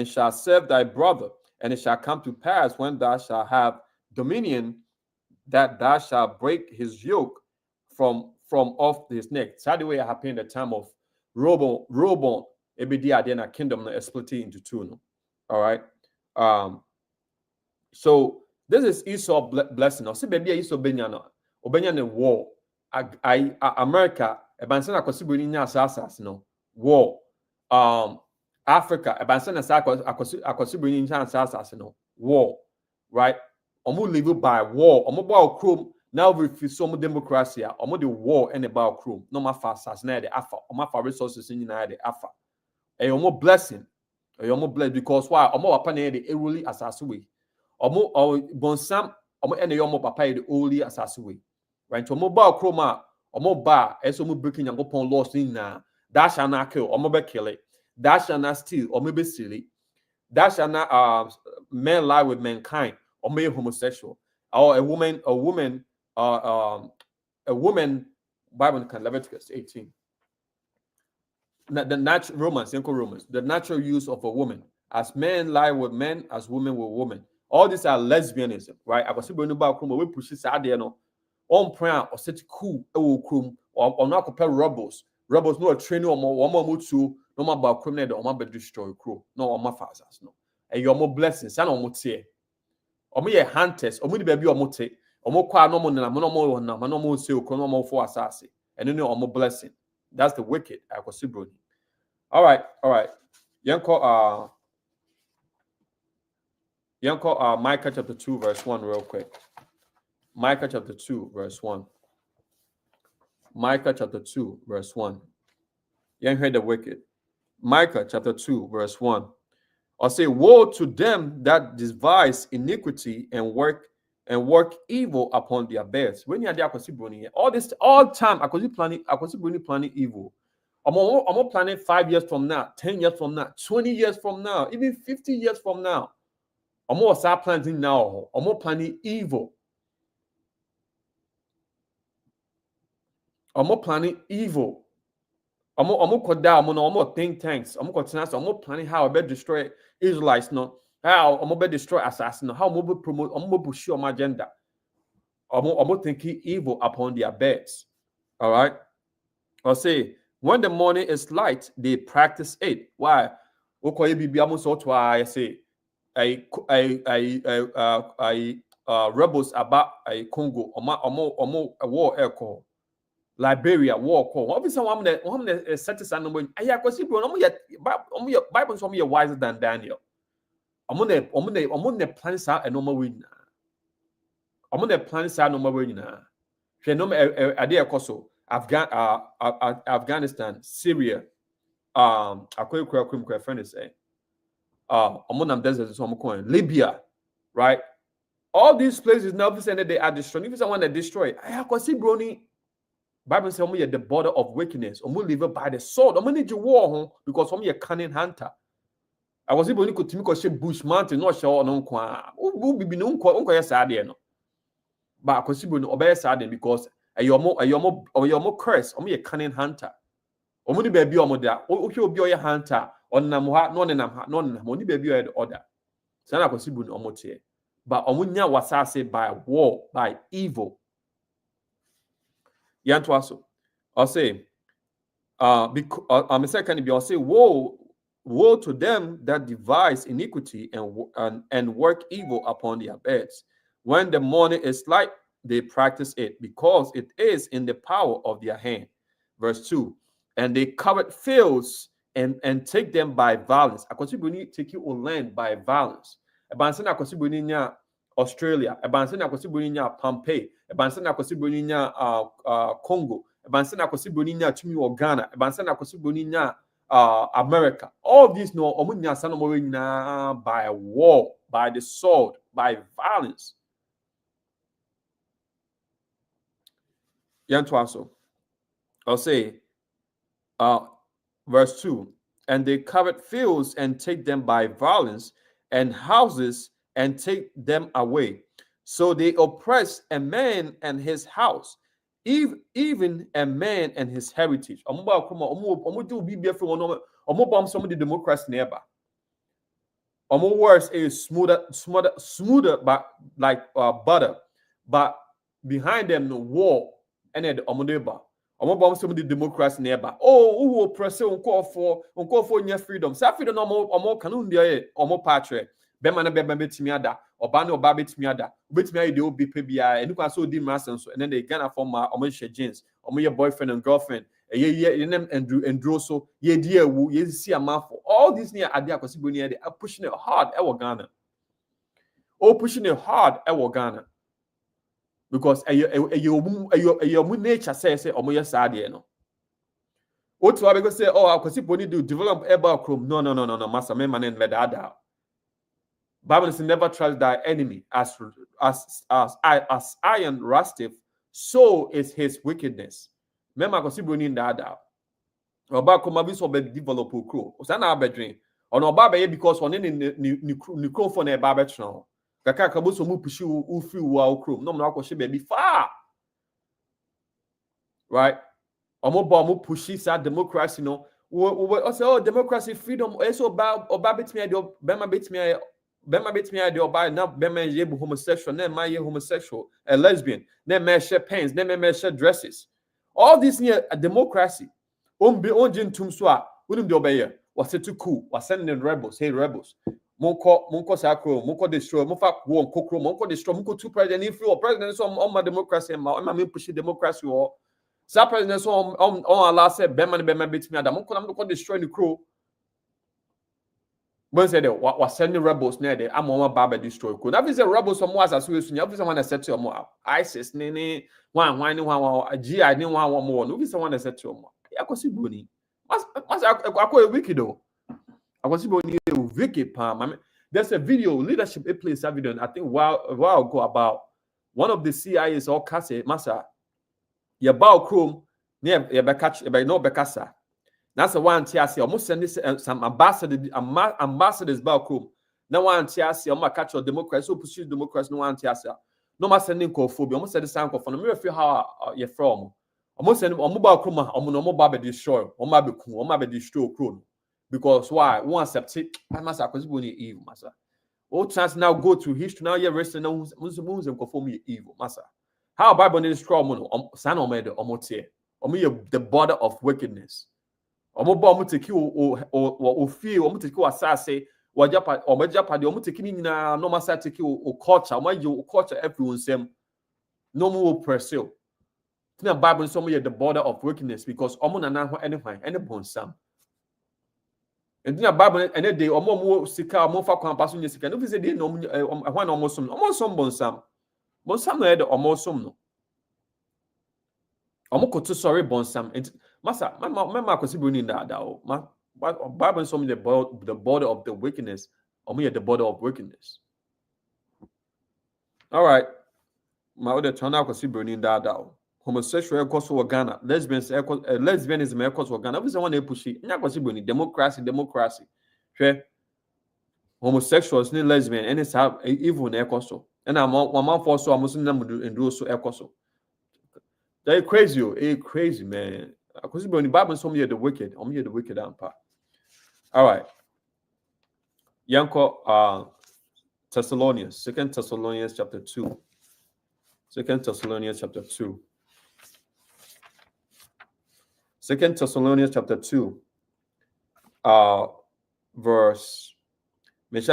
shall serve thy brother, And it shall come to pass when thou shalt have dominion, that thou shalt break his yoke from off his neck. So the way it happened in the time of Robon, Ebedia, then a kingdom split into two. No? All right. So this is Esau blessing. I see baby Esau Benyana war. America, Ebansana Kosibuni Asas, no war. Africa, Ebansana Akosibuni Asas, no war. Right? Omo live by war. Omo ba chrome now refuse some democracy. Omo the war and about chrome. No ma fast as na the afa. Omo fa resources in the afa. E omo blessing. E omo blessed because why? Omo wapa na the eruli asase we. Omo bonsam omo ene yomo papa the only asase we. Right? Omo ba chrome omo ba eso omo breaking Yankopon laws in na. That shall not kill. Omo be kill it. That shall not steal. Omo be steal it. That shall not men lie with mankind or be homosexual, or a woman, Bible can Leviticus 18. The natural Romans, the natural use of a woman, as men lie with men, as women with women. All these are lesbianism, right? I was saying about we push this idea no on prayer or set cool or not compare rebels. Rebels no a training or more mutu no more about criminal or more destroy crew no or more fast no. And you're more blessings, and almost here. Or me hunters, or me baby or mote, or more qua no more than no more seal, no more for assassin, and then no more blessing. That's the wicked. I was Brody. All right. Yanko Micah chapter 2, verse 1, real quick. Micah chapter 2, verse 1. Micah chapter 2, verse 1. You heard the wicked. Micah chapter 2, verse 1. Or say, woe to them that devise iniquity and work evil upon their beds. When you're there, all time, I could planning evil. I'm planning 5 years from now, 10 years from now, 20 years from now, even 50 years from now. I'm more start planning now. I'm more planning evil. I'm more planning evil. I'm more think tanks. I'm more planning how I better destroy Israelites. No, how I'm better destroy assassins. How I'm promote. I'm push my agenda. I'm thinking evil upon their beds. All right. I'll say when the morning is light, they practice it. Why? Okay, be almost all I say. Rebels about a Congo. A war alcohol. Liberia war call. Obviously, one that set aside number. I because bro, Bible so me wiser than Daniel. I'm on the plans out and normal win. I'm on the plans out normal win. She no idea koso Afghanistan, Syria. I quite friend is saying. I'm on them desert so I'm going Libya, right? All these places now that they are destroyed. If someone that destroy, I because brony. Bible says, "Omo the border of wickedness. Omo live by the sword. Omo need to war because omo a cunning hunter." I was able to timi ko bush mountain no show no kwa. Who be no kwa yes ade no. But akwasibo no obey sad because ayomo curse. Omo a cunning hunter. Omo ni baby omo da. Ohwe obi oye hunter. Onnam ha no nenam ha no nenam. Oni baby oye the order. Sana akwasibo no omo tie. But omo nya wasase by war, by evil. Yantuaso. I'll say, second, I'll say, woe to them that devise iniquity and work evil upon their beds. When the morning is light, they practice it, because it is in the power of their hand. Verse 2. And they covet fields and take them by violence. Akwasibuni take you on land by violence. Abansana akwasibuni nya Australia. Abansana akwasibuni nya Pompeii. Abansana akwasibuni nya Congo. Abansana akwasibuni nya tumi or Ghana. Abansana akwasibuni nya America. All these no omunya sanomori na by war, by the sword, by violence. Yantuaso. I'll say verse 2. And they covet fields and take them by violence, and houses and take them away. So they oppress a man and his house, even a man and his heritage. Do be some of the democracy neighbor. Omo words is smoother, but like butter. But behind them, the wall, and then omo deba. Omo bomb some the democracy nearby. Oh, who oppress uncall for your freedom. Sa freedom omo kanundia omo patre. Bema na bema betimiada. Obano oba betimiada. Betimiada de obi pebia. And you can so di massons. And then they Ghana form omo share jeans. Omo your boyfriend and girlfriend. And so ye dear woo ye see a man for all these near idea because they are pushing it hard at Ghana. Oh, pushing it hard at Ghana. Because your nature says omo sad no. What to have say, oh, because people need to develop about chrome. No, master man and let that. Bible says never trust thy enemy as iron rusteth, so is his wickedness. Remember, because people need that. Oba kuma bi so be develop okro. O sa na abedwen. Ono oba be because one ni kro for na eba betena ho. Kaka ka bo so mu pushi u free wa okro. No na akọ baby far. Right? Omo ba omo pushi sa democracy no. O say oh democracy freedom so oba betimi ade bema betimi ade oba na bema ye homosexual na ma ye homosexual a lesbian na ma share pants na ma share dresses. All this near a democracy. Onjin tumswa, unim de obeye, was it too cool, was sending rebels, hey rebels. Monko sacro, monko destroy, monfa won kokro, monko destroy, monko two president, if you president so on my democracy, and my push democracy or sa president so on Allah said, Bema bit me, monko am destroy the crew. When said was sending rebels near the Amoma Baba destroy. Could that is a rebel some was as we soon, someone that said to your more ISIS, nene, one, a GI, I didn't want one more, no, someone that said to your more. Akosiboni. Akwa wicked though. Akosiboni wicked palm. There's a video, leadership a place that video, I think a while ago about one of the CIAs or Kase Massa. Your bow chrome near your catch by no Bekasa. That's the one TRC almost send this some ambassadors bow chrome. No one TRC almost catch your democracy, so pursue democracy, no one TRC. No more sending cophobia, almost said the sound of me feel how you're from. Almost send mobile croma, mobile be destroy, be destroy crown. Because why? One accept it, I must have evil, master. All chance now go to history, now you're resting on moons and conform me evil, master. How Bible is strong, son or made or motier, or me the border of wickedness. Or mobile take you or feel, or take you assassin, or Japan, or Japan, or taking no master take you or culture, why you culture everyone's same. No more pursue. The Bible is somewhere at the border of wickedness because omo na anything any bonsam. And the Bible and a day omo sika omo fa kwan paso sika no fi say dey no one omo som bonsam. Bonsam no e de omo som no. Omo koto sorry bonsam. And masa mama kwesibu ni da o. Bible is somewhere the border of the wickedness. Omo at the border of wickedness. All right. My other turn out kwesibu ni da o. Homosexual equals for Ghana, lesbianism equals for Ghana. Everyone they push it. Democracy. Okay. Homosexuals, ni lesbian, and it's have evil equals so. And I'm one month for so I'm Muslim and do so equals so. They're crazy, man. Because the Bible is only the wicked. I'm here the wicked part. All right. Yanko Thessalonians, 2 Thessalonians chapter 2. 2 Thessalonians chapter 2. 2 Thessalonians chapter 2, verse 3. 2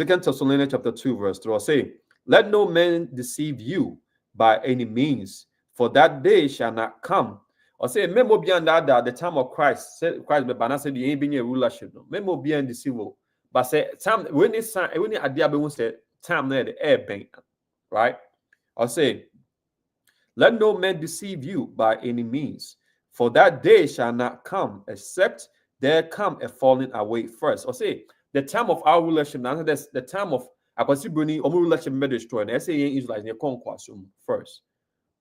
Thessalonians chapter 2, verse 3. I'll say, let no man deceive you by any means, for that day shall not come. I'll say, memo beyond that the time of Christ said but I said the ain't been a rulership. No, memo beyond deceivable. But say time when it's when the idea be say time there the air bank, right? I'll say, let no man deceive you by any means, for that day shall not come, except there come a falling away first. Or say, the time of our relationship, now that's the time of Akwasibuni, Omu relationship may destroy, and SA Israelites, they come kwasum first.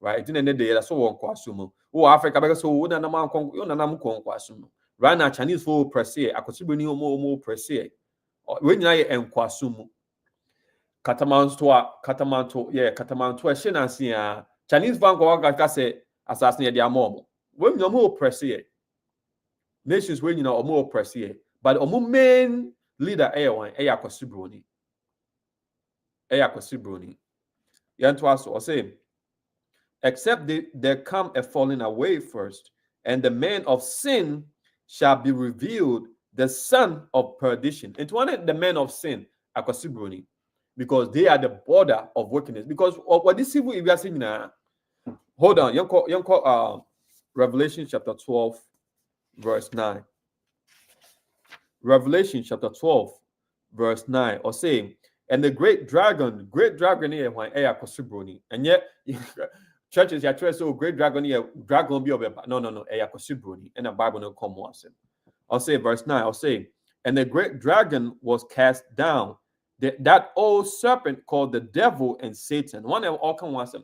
Right? It's in the day, that's all kwasum. Oh, Africa, because so, right now, Chinese for per se, Akwasibuni, Omo per se. When I am kwasum, Katamanto, Shenansia. Chinese bank or say assassinate their mom. When you more press it. nations when you know more oppressed here. But omo main leader one Kwesi Broni. Kwesi Broni. Yanto or say, except there come a falling away first, and the man of sin shall be revealed, the son of perdition. It's one of the men of sin, Kwesi Broni, because they are the border of wickedness. Because what this evil we are seeing now. Hold on, young Revelation chapter 12, verse 9. Revelation chapter 12, verse 9, or saying, and the great dragon here when Kwesi Broni, and yet churches are trying to say, great dragon here, dragon be over. No, Kwesi Broni, and the Bible no come once. I'll say verse 9, I'll say, and the great dragon was cast down, that old serpent called the devil and Satan. One of all come once.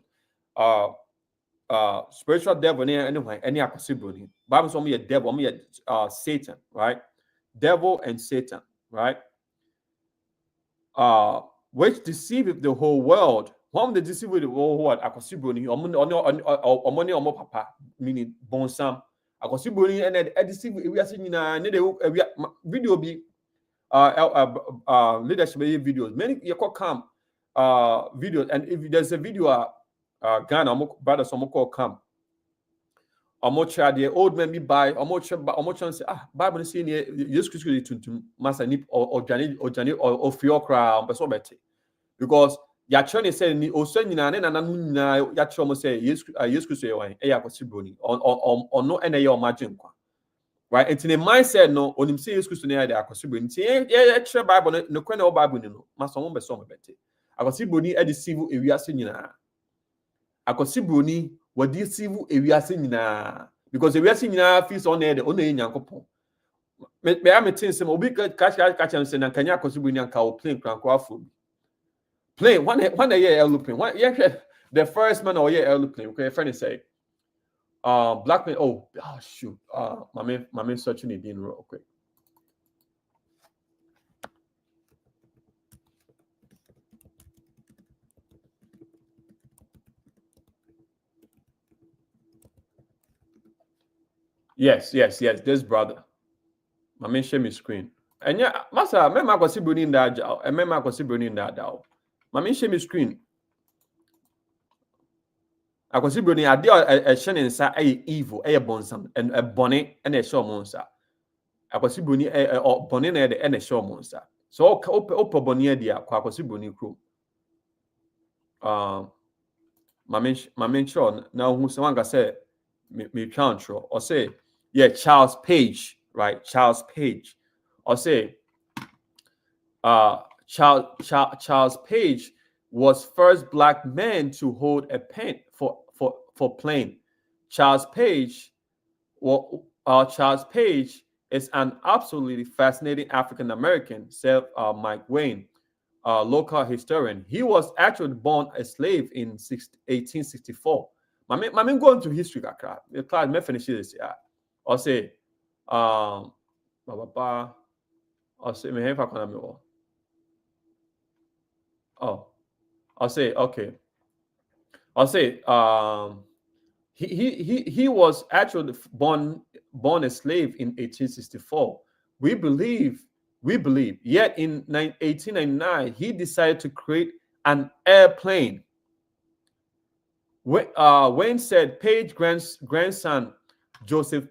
Spiritual devil anyway, any Kwesi Broni. Bible says me a devil, me a Satan, right? Devil and Satan, right? Which deceiveth the whole world. One they deceive the whole world. Kwesi Broni, omo papa, meaning bonsam. Kwesi Broni and deceive. We are seeing video be leadership videos. Many you call come videos, and if there's a video Ghana, brothers, call come. The old man be by say Bible say Jesus Christ to master nip or Johnny or Fiokra person better because ya church say ni osanina na nanu ya church say Jesus Christ wan Kwesi Broni or no na ya imagine kwa right and in the mindset no onim say Jesus Christ na ya Kwesi Broni ya church Bible no kwa na Bible no master mo better Kwesi Broni e deceive ewiase nyina Kwesi Broni what deceive ewiase nyina because ewiase nyina feels on there on Nyankopon me am think say obi catch am say na kanya Kwesi Broni anka o plane krankwa afro plane one year aeroplane one yeah the first man or year aeroplane okay friend say black man oh shoot my man searching it in real quick. Yes, this brother. My man share my screen. And yeah, master, remember Kwesi Broni in that job. Remember Kwesi Broni in that job. My man share my screen. Kwesi Broni ade a share nsa evil, bonsam, and a bonnet and a show monster. Kwesi Broni or bonnet and a show monster. So open bonnet dia Kwesi Broni crew. My man sure now who someone got say me control or say yeah Charles Page, right? Charles Page. Or say Charles Page was first black man to hold a pen for plane. Charles Page is an absolutely fascinating African American, said Mike Wayne, local historian. He was actually born a slave in 1864. My man going to history, the class may finish this. Or say, I'll say, I'll say, okay. I'll say, he was actually born a slave in 1864. We believe. Yet in 1899, he decided to create an airplane. Wayne said Page grandson Joseph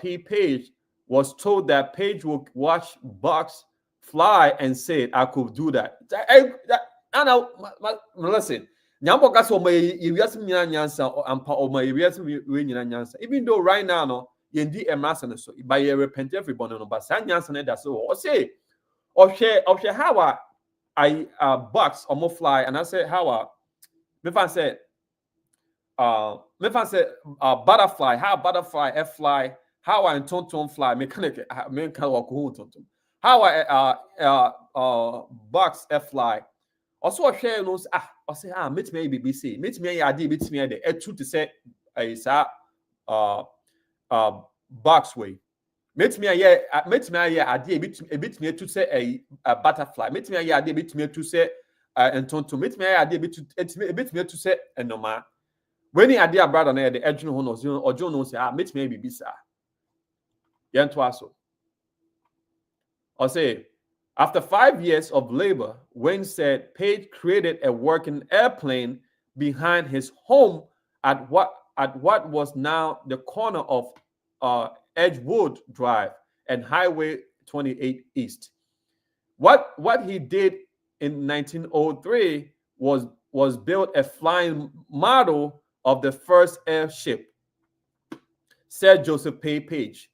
P. Page was told that Page would watch bugs fly and said, I could do that. I know, listen. Even though right now, no, yendi emerson so by repent everybody no, but sanyansa that's so or say or share how I bugs or more fly and I said how if I said butterfly, how butterfly F fly, how I tonton fly, mechanic how I box F fly. Also a share knows I say meet me BBC, meet me ID, meet me the two to say box way. Meet me idea a bit me to say a butterfly, meet me idea bit me to say and tonto, meet me idea a bit me to say a normal. When the idea brother the edge no or John knows meet me BBC. Yentwaso. Or say, after 5 years of labor, Wayne said Page created a working airplane behind his home at what was now the corner of Edgewood Drive and Highway 28 East. What he did in 1903 was build a flying model of the first airship, said Joseph Page.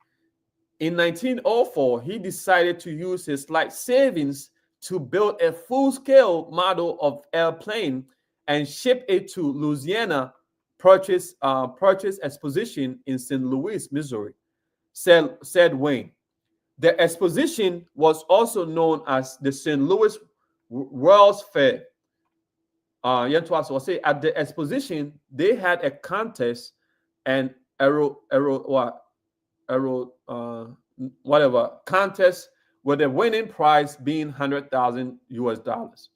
In 1904, he decided to use his life savings to build a full-scale model of airplane and ship it to Louisiana Purchase Exposition in St. Louis, Missouri, said Wayne. The exposition was also known as the St. Louis World's Fair. At the exposition, they had a contest and contest with the winning prize being $100,000,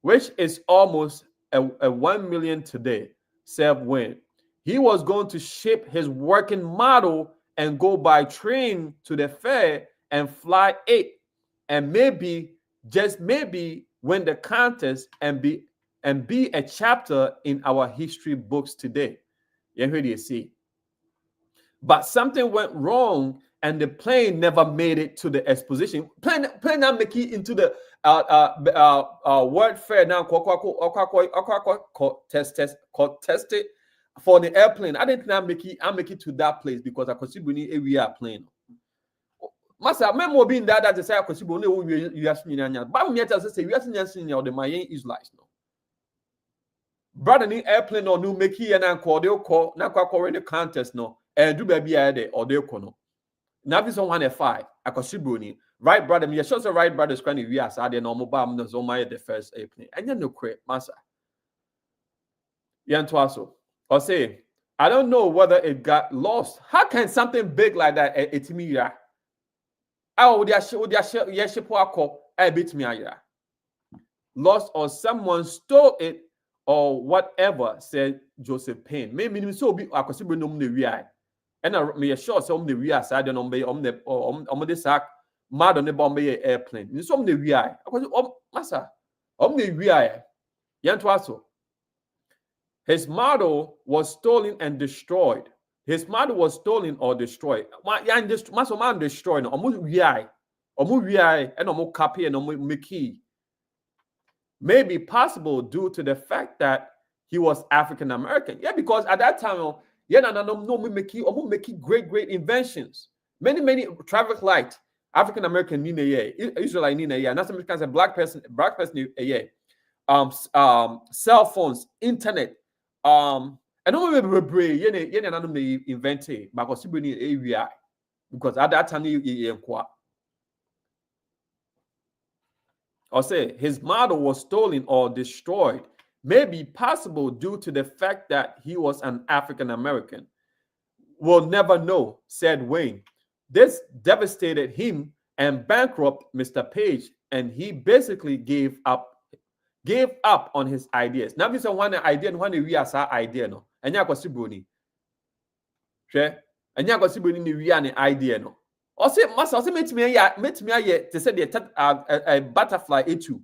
which is almost a 1 million today, said Wayne. He was going to ship his working model and go by train to the fair and fly it, and maybe, just maybe, win the contest and be a chapter in our history books today. You heard you see. But something went wrong, and the plane never made it to the exposition. Plane not make it into the World Fair now. Test it for the airplane. I didn't make it. I make it to that place because I consider a real plane. Masa, memo being that say I consider only you ask me now. But me tell say you ask me now the my Israelites no. Brother ni airplane or no make it and call na kwa the contest no. And do baby there or they kono. Now this one a 5. I consider right brother. Me sure say right brother screen we as I the normal bam no so my the first airplane. And you no crap, masa. Yantwaso. Or say, I don't know whether it got lost. How can something big like that it me ya? Oh, lost or someone stole it or whatever, said Joseph Payne. Maybe so be I consider no the we and I me sure some the we are side on the sack mad on the Bombay airplane. Some the we I massa the we Yantwaso. His model was stolen and destroyed. His model was stolen or destroyed. Man destroyed. And copy and make. Maybe possible due to the fact that he was African American. Yeah, because at that time, make great inventions. Many traffic light African American Israelite not some kind of black person cell phones, internet. And we invented because at that time or say his model was stolen or destroyed may be possible due to the fact that he was an African American. We'll never know, said Wayne. This devastated him and bankrupted Mr. Page, and he basically gave up on his ideas. Now, this is one idea and one we as our idea no. And you see Bruni. Sure. And you see Bruni we an idea no. Or say master, say meet me to say a butterfly A2.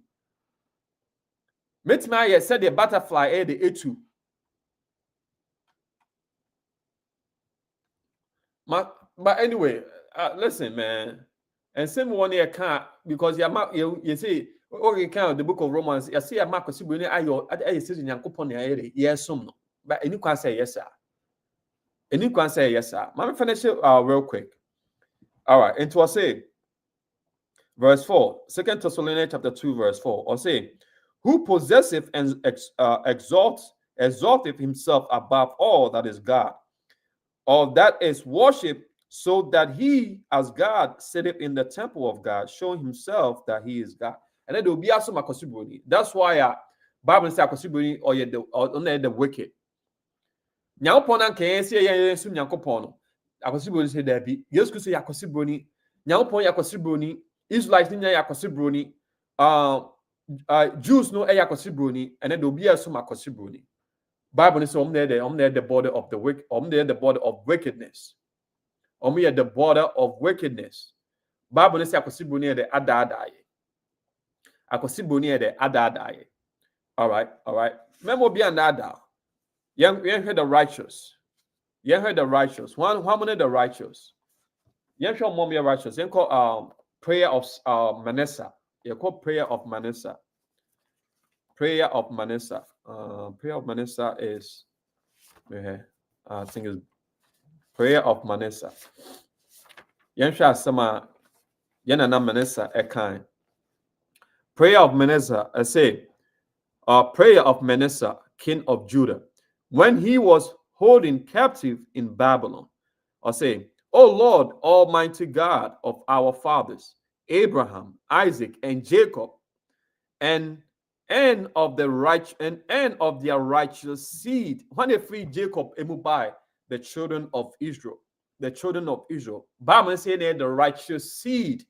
Meet me said the butterfly A the A2. But anyway, listen, man. And same one here can't because you see. Okay, kind of the book of Romans. I see a Mark Sibuni. I say in yes, some no. But any can say yes, sir. Any can say yes, sir. Let me finish it real quick. All right, and to say, verse 4, 2 Thessalonians chapter 2, verse 4, or say, who possesseth and exalteth himself above all that is God, all that is worship, so that he, as God, sitteth in the temple of God, showing himself that he is God. And then there will be also makosibuni. That's why Bible says makosibuni or the wicked. Nyankopon can say yesu nyankopon. Akosibuni say there be. Yes could say akosibuni. Nyankopon yakosibuni. Israelites ni yakosibuni. Jews no yakosibuni. And then there will be also makosibuni. Bible says there the border of the wicked. The border of wickedness. Omo the border of wickedness. Bible say akosibo ne the adadaye. Akosibo ne the adadaye. All right. Memo be another. Young heard the righteous. You heard the righteous. One how many the righteous? You show mom your righteous. You call prayer of Manasseh. You call prayer of Manasseh. Prayer of Manasseh. Prayer of Manasseh is I think it's prayer of Manasseh. You show some Yanana Manasseh a kind. Prayer of Manasseh, I say, prayer of Manasseh, king of Judah, when he was holding captive in Babylon. I say, O Lord, Almighty God of our fathers, Abraham, Isaac, and Jacob, and of their righteous seed. When they free Jacob, by the children of Israel, Bible say they the righteous seed.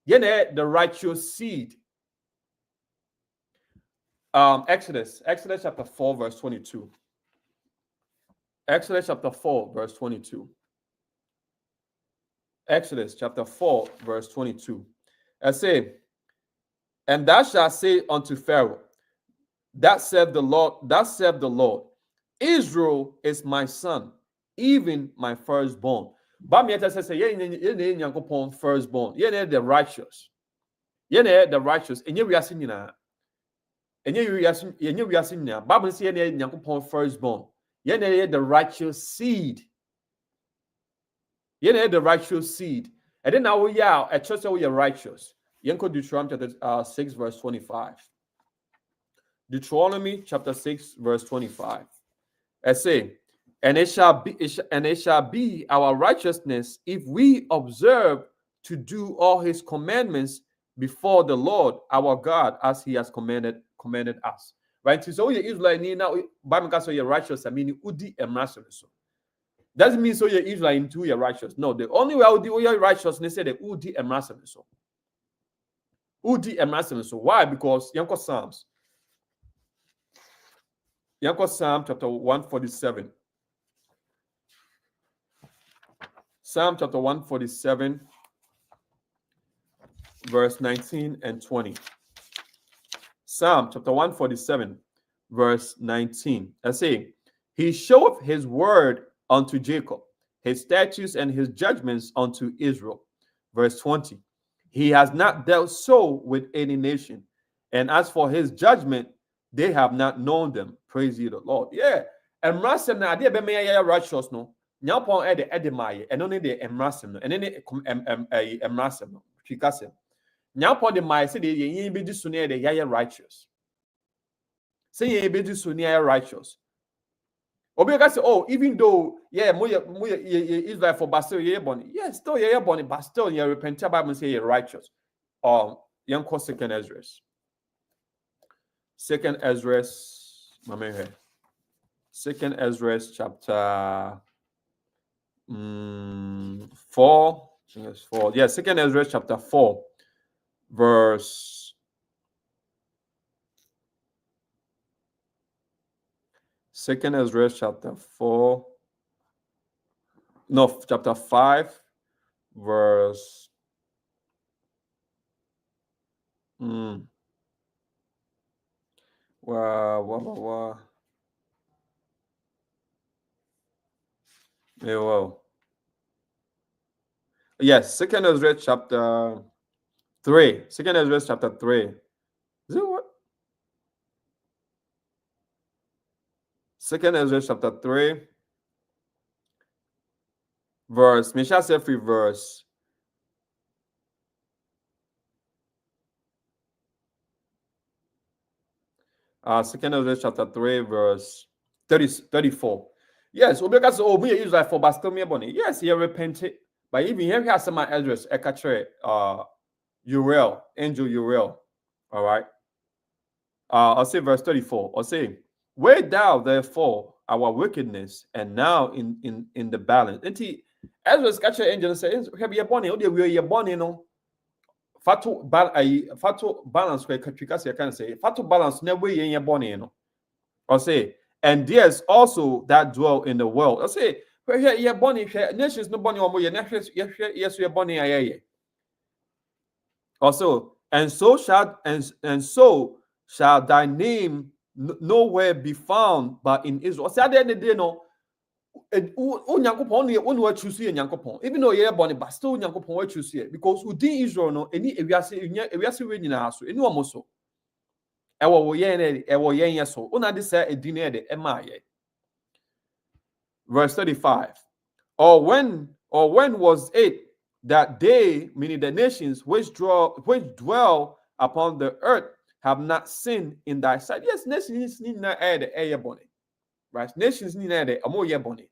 The righteous seed. Exodus chapter 4, verse 22. Exodus chapter 4, verse 22. Exodus chapter 4, verse 22. I say, and thou shalt say unto Pharaoh, that said the Lord, Israel is my son, even my firstborn. But me say, firstborn. The righteous. The righteous. And we are seeing now. And we are seeing now. Bible says, firstborn. The righteous seed. The righteous seed. And then now we are a church we are righteous. Deuteronomy chapter 6, verse 25. Deuteronomy chapter 6, verse 25. I say, and it shall be our righteousness if we observe to do all his commandments before the Lord our God as he has commanded us. Right? So you Israelite now Bible so you're righteous, I mean udi emraso. Doesn't mean so you're Israelite into you're righteous. No, the only way I would do your righteousness say the udi emraso. Udi emraso. Why? Because Yanko Psalms. Psalm chapter 147. Psalm chapter 147, verse 19 and 20. Psalm chapter 147, verse 19. I say, he showeth his word unto Jacob, his statutes and his judgments unto Israel. Verse 20. He has not dealt so with any nation. And as for his judgment, they have not known them. Praise ye the Lord. Yeah. And Rasem na ade be me righteous no. Nyapon e de edemaye. And only the emrasem no. And then emrasem no. Fikasem. Nyapon de my say the yin be so near the yaya righteous. Say yin be so near righteous. Obega say, oh, even though Israel for Bastel ye born. Yes, still ye born, but still ye repent. Bible say ye righteous. Young call second Ezra. Second Ezra, Second Ezra chapter 4. I think it's 4. Yeah, Second Ezra chapter 4, verse. Second Ezra chapter 4. No, chapter 5, verse. Wow. Yeah, well. Yes, Second Ezra chapter 3. Second Ezra chapter 3. Is it what? Second Ezra chapter 3. Verse. Misha say free verse. Second Ezra chapter 3, verse 34. Yes, because we Israel for Bastomia Bonnie. Yes, he repented. But even here has some address, Ekatre, Uriel, angel Uriel. All right. I'll say verse 34. I'll say, wait thou therefore our wickedness, and now in the balance. And he Ezra's catcher angel says, have you bonnie? Oh, we are bonnie, no. Fatu balance where because you can say fatu balance never in bonnie, no. I'll say, and there's also that dwell in the world. I'll say, Ye bonny nations no bonny or ye yes, we are bonny aye. Also, and so shall thy name nowhere be found but in Israel. Say at the end of the day, no. Onyankopon no choose ye Nyankopon. Even though ye born but still Nyankopon we choose ye because within Israel no any ewiase we nyina so eni omo so. Ewo wo ye na ewo ye so. Una de say edin e de ema ye. Verse 35. Or when was it that they, meaning the nations which dwell upon the earth, have not sinned in thy sight? Yes, nations need not add a bonnet. Right? Nations need not add a more ye bonnet.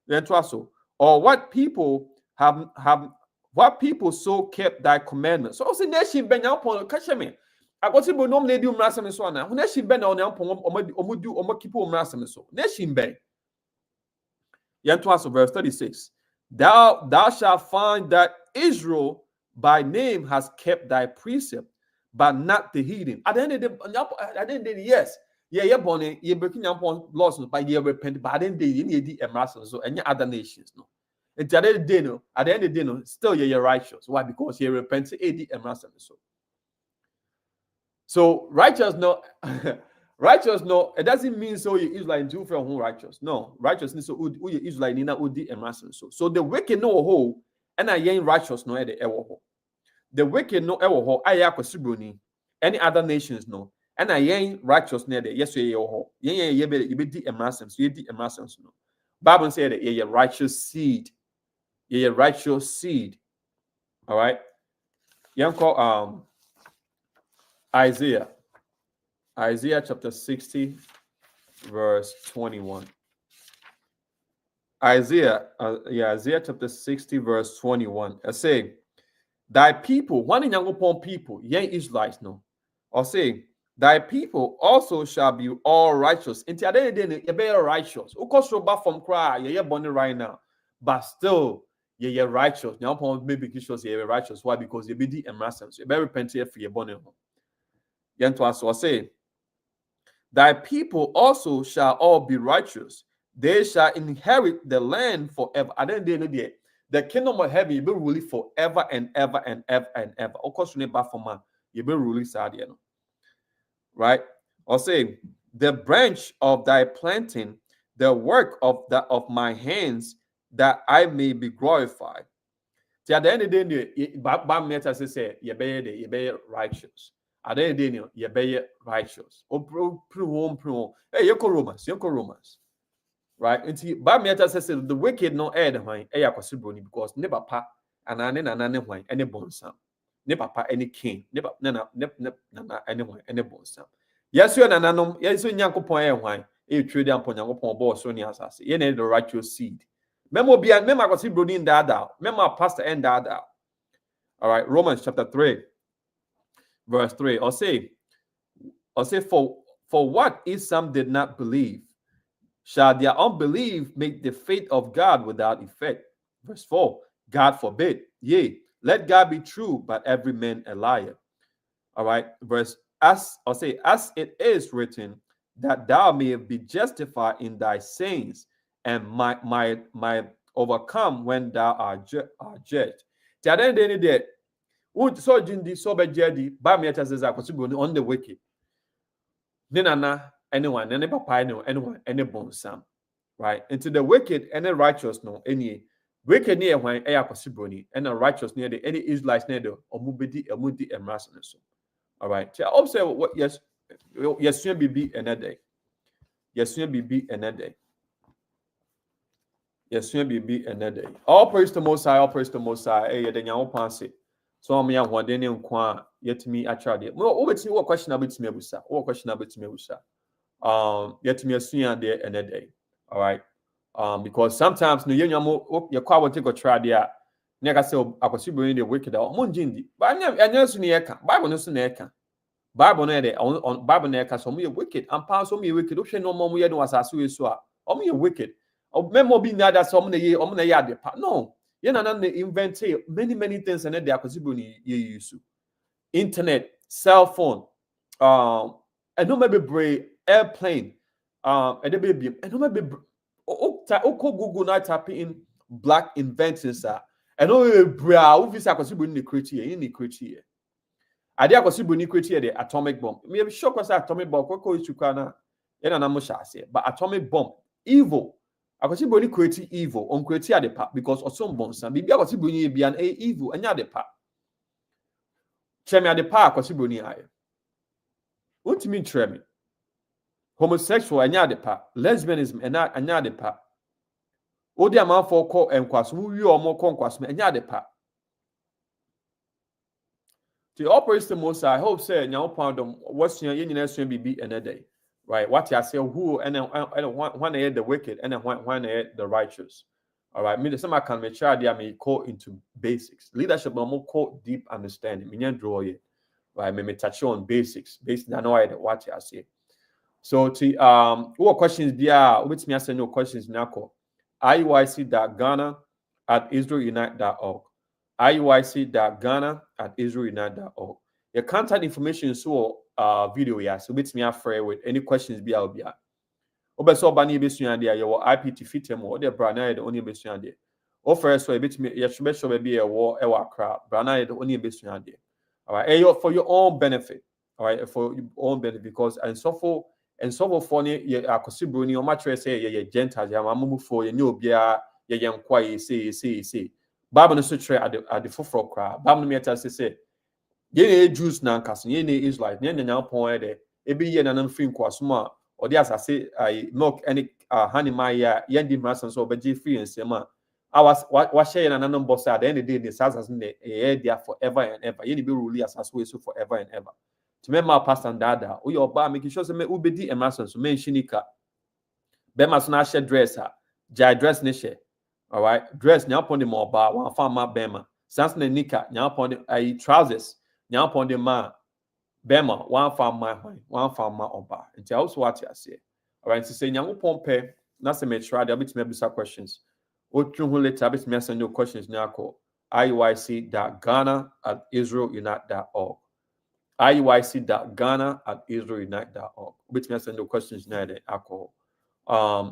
Then so. Or what people have what people so kept thy commandments. So also nation ben upon catch me. I got to be no lady umrasem so na. Nation ben on upon omo keep umrasem so. Nation ben. Verse 36. Thou shalt find that Israel by name has kept thy precept, but not the heathen. At the end of the day, yes, yeah, born ye breaking upon laws, but ye repent, but then they need a so any other nations, no. And at the end of the day, no, at the end of the day, no, still you're righteous. Why? Because you repent, so righteous, no. Righteous, no, it doesn't mean so you Israelite do for who righteous. No, righteousness so who you Israelite nina udi emerson so. So the wicked no ho and I ain't righteous no the ewo ho. The wicked no ewo ho aya kwasibroni. Any other nations no. And I ain't righteous near the yes ye ho. Ye be di emerson so ye di emerson no. Bible say that ye righteous seed. Ye righteous seed. All right. Yanko Isaiah chapter 60 verse 21. Isaiah chapter 60 verse 21. I say, thy people, one in Yangopon people, yen Israelites no. Or say, thy people also shall be all righteous. Until the day you be righteous. Of course, you from cry, you're born right now, but still you're righteous. Now, maybe because you're righteous. Why? Because you be the emergence. You better repent here for your born. Yen to us, or say, thy people also shall all be righteous. They shall inherit the land forever. And then they know the kingdom of heaven, you be ruling forever and ever and ever and ever. Of course, you never for man, you be ruling sad, you know. Right? Or say, the branch of thy planting, the work of my hands, that I may be glorified. See, at the end of the day, Bab Meta say, you be righteous. At the end of the day, you be righteous. Hey, you Romans. Right? And Bab Meta says the wicked no air wine, because never pa and an wine, any bonsam. Never pa any king, never anyone, any bonsam. Yes, you and an yes, you yanko point wine, you trade upon your boss, so near us. You need the righteous seed. Memo be and memo I see Brody in that out. Memo pastor and that out. All right, Romans chapter 3, verse 3. Or say, for what if some did not believe? Shall their unbelief make the faith of God without effect? Verse 4. God forbid. Yea, let God be true, but every man a liar. All right, verse as it is written, that thou mayest be justified in thy sayings, and might overcome when thou art judged. So at the end of the day, so jindi so be jadi ba me says on the wicked. Nana anyone, any papa anyone, any bonsam. Right? Into the wicked and the righteous no any wicked near when a possibility and the righteous near the any Israelites near the omubedi emudi emrason so. All right. So I observe what yes soon be another day. Yes soon be another day. Yes soon be another day. All praise to Most High, all praise to Most High. Hey, then you pass it. So I'm here one day in Kwan yet me actually. What question about me busa? What question about me busa? Yet me soon there another day. All right. Because sometimes no you kwa wote go try there. Neka say akwasibo the wicked or munjindi. But anya so ne eka. Bible no so ne eka. Bible no dey on Bible na eka so me wicked. And pass so me wicked. Ohwe no mo ye no asase we so a. O me wicked. O memo bi na that so mo na ye adepa. No. Ye na invent many things and they akwasibo ni ye use. Internet, cell phone, and no maybe airplane, and the baby, and no maybe Google now type in black inventions and oh bra visa akwasibo ni create here ni create here ade akwasibo ni create here the atomic bomb me be sure kwasa atomic bomb kwako ichuka na yana na mo shase but atomic bomb evil akwasibo ni create evil on create ade pa because osom bonsa bibi akwasibo ni bia na evil anya ade pa cheme ade pa akwasibo ni aye untimi treme homosexual anya ade pa lesbianism anya ade pa odi amanfo kọ enkwaso wi omo kọ nkwaso enya de pa the operation most I hope say nya pound what's ye nyina so bibi another right what you say who and when they the wicked and when they the righteous all right me the some can make sure they may call into basics leadership no call deep understanding me draw it right me touch on basics based on what you say so to what questions there with me ask no questions now IUIC.Ghana@israelunite.org. IUIC.Ghana@israelunite.org. Your contact information is so video yeah. So with me afraid with any questions be out there. Obeso bani besuan there your IPT fitem or the brana the only besuan there. O first so bit me you should be a war crowd. Brana the only besuan there. All right, for your own benefit. All right, for your own benefit because and so for for ne akosibro ni o ma kire say ye gentiles ya mamumu for ye ne obia ye nkwa ye say Bible no so kire ade foforo kra Bible no meta say ye ne Jews na nkaso ye ne Israelites ne nyanya pon de ebi ye na nam free nkwaso a odi asase milk any honey my ye ndi mrasan so obeji free nsema wa share na nanom boss at the end of the day the sasas ne there forever and ever ye ne be rule asase we so forever and ever to me my pastor and dada we oba making sure say me ubedi emerson so me shinika be ma so na share dresser jai dress ne share all right dress nya upon the oba one farm bema sans na nika nya upon the trousers nya upon the ma bema one farm oba nti also what you say all right so say nya upon pe na say me try there bit me bisa questions o tru hu later bit me send your questions na call IUIC.Ghana@israelunite.org IUIC.Ghana@israelunite.org. Which means send your questions now the alcohol.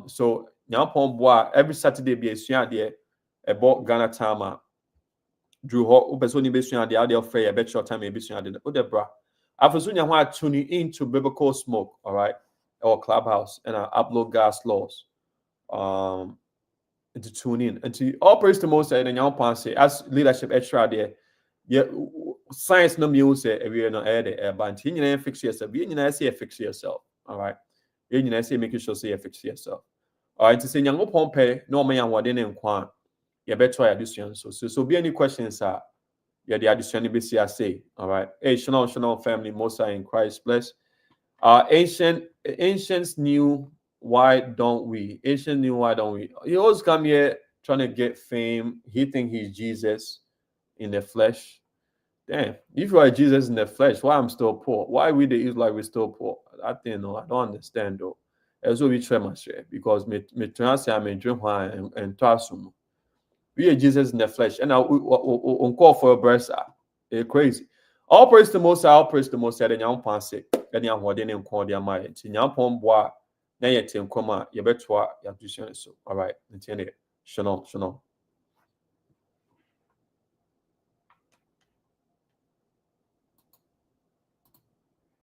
So Nyampon bois every Saturday be a suya there about Ghana time. Drew ho ubesoni be suya there out fair bet short time be suya there. Odebra. After soon you tuning into biblical smoke, all right, or clubhouse and I upload God's laws. And to tune in and to all praise the most and Nyampon say as leadership extra there. Yeah, science no music every no air but you know fix yourself. You know say fix yourself. All right. You know say making sure say fix yourself. All right, to say nyango pompe no man yan wade ne nkwa. You better addition so be any questions yeah the addition be say. All right. Hey, shalom family, most in Christ bless. Ancients knew why don't we? Ancients knew why don't we? He always come here trying to get fame. He think he's Jesus in the flesh. Damn, if you are Jesus in the flesh, why I'm still poor? Why we the Israelites we still poor? I think no, I don't understand though. As we try my share because me say I'm a dream and tasum. We are Jesus in the flesh, and I on call for a burst. It's crazy. All praise the most. All praise the most. And young pan say, and young what they name call their mind. Tin young pon bois. Na yet in coma. You better what you so. All right. Shalom.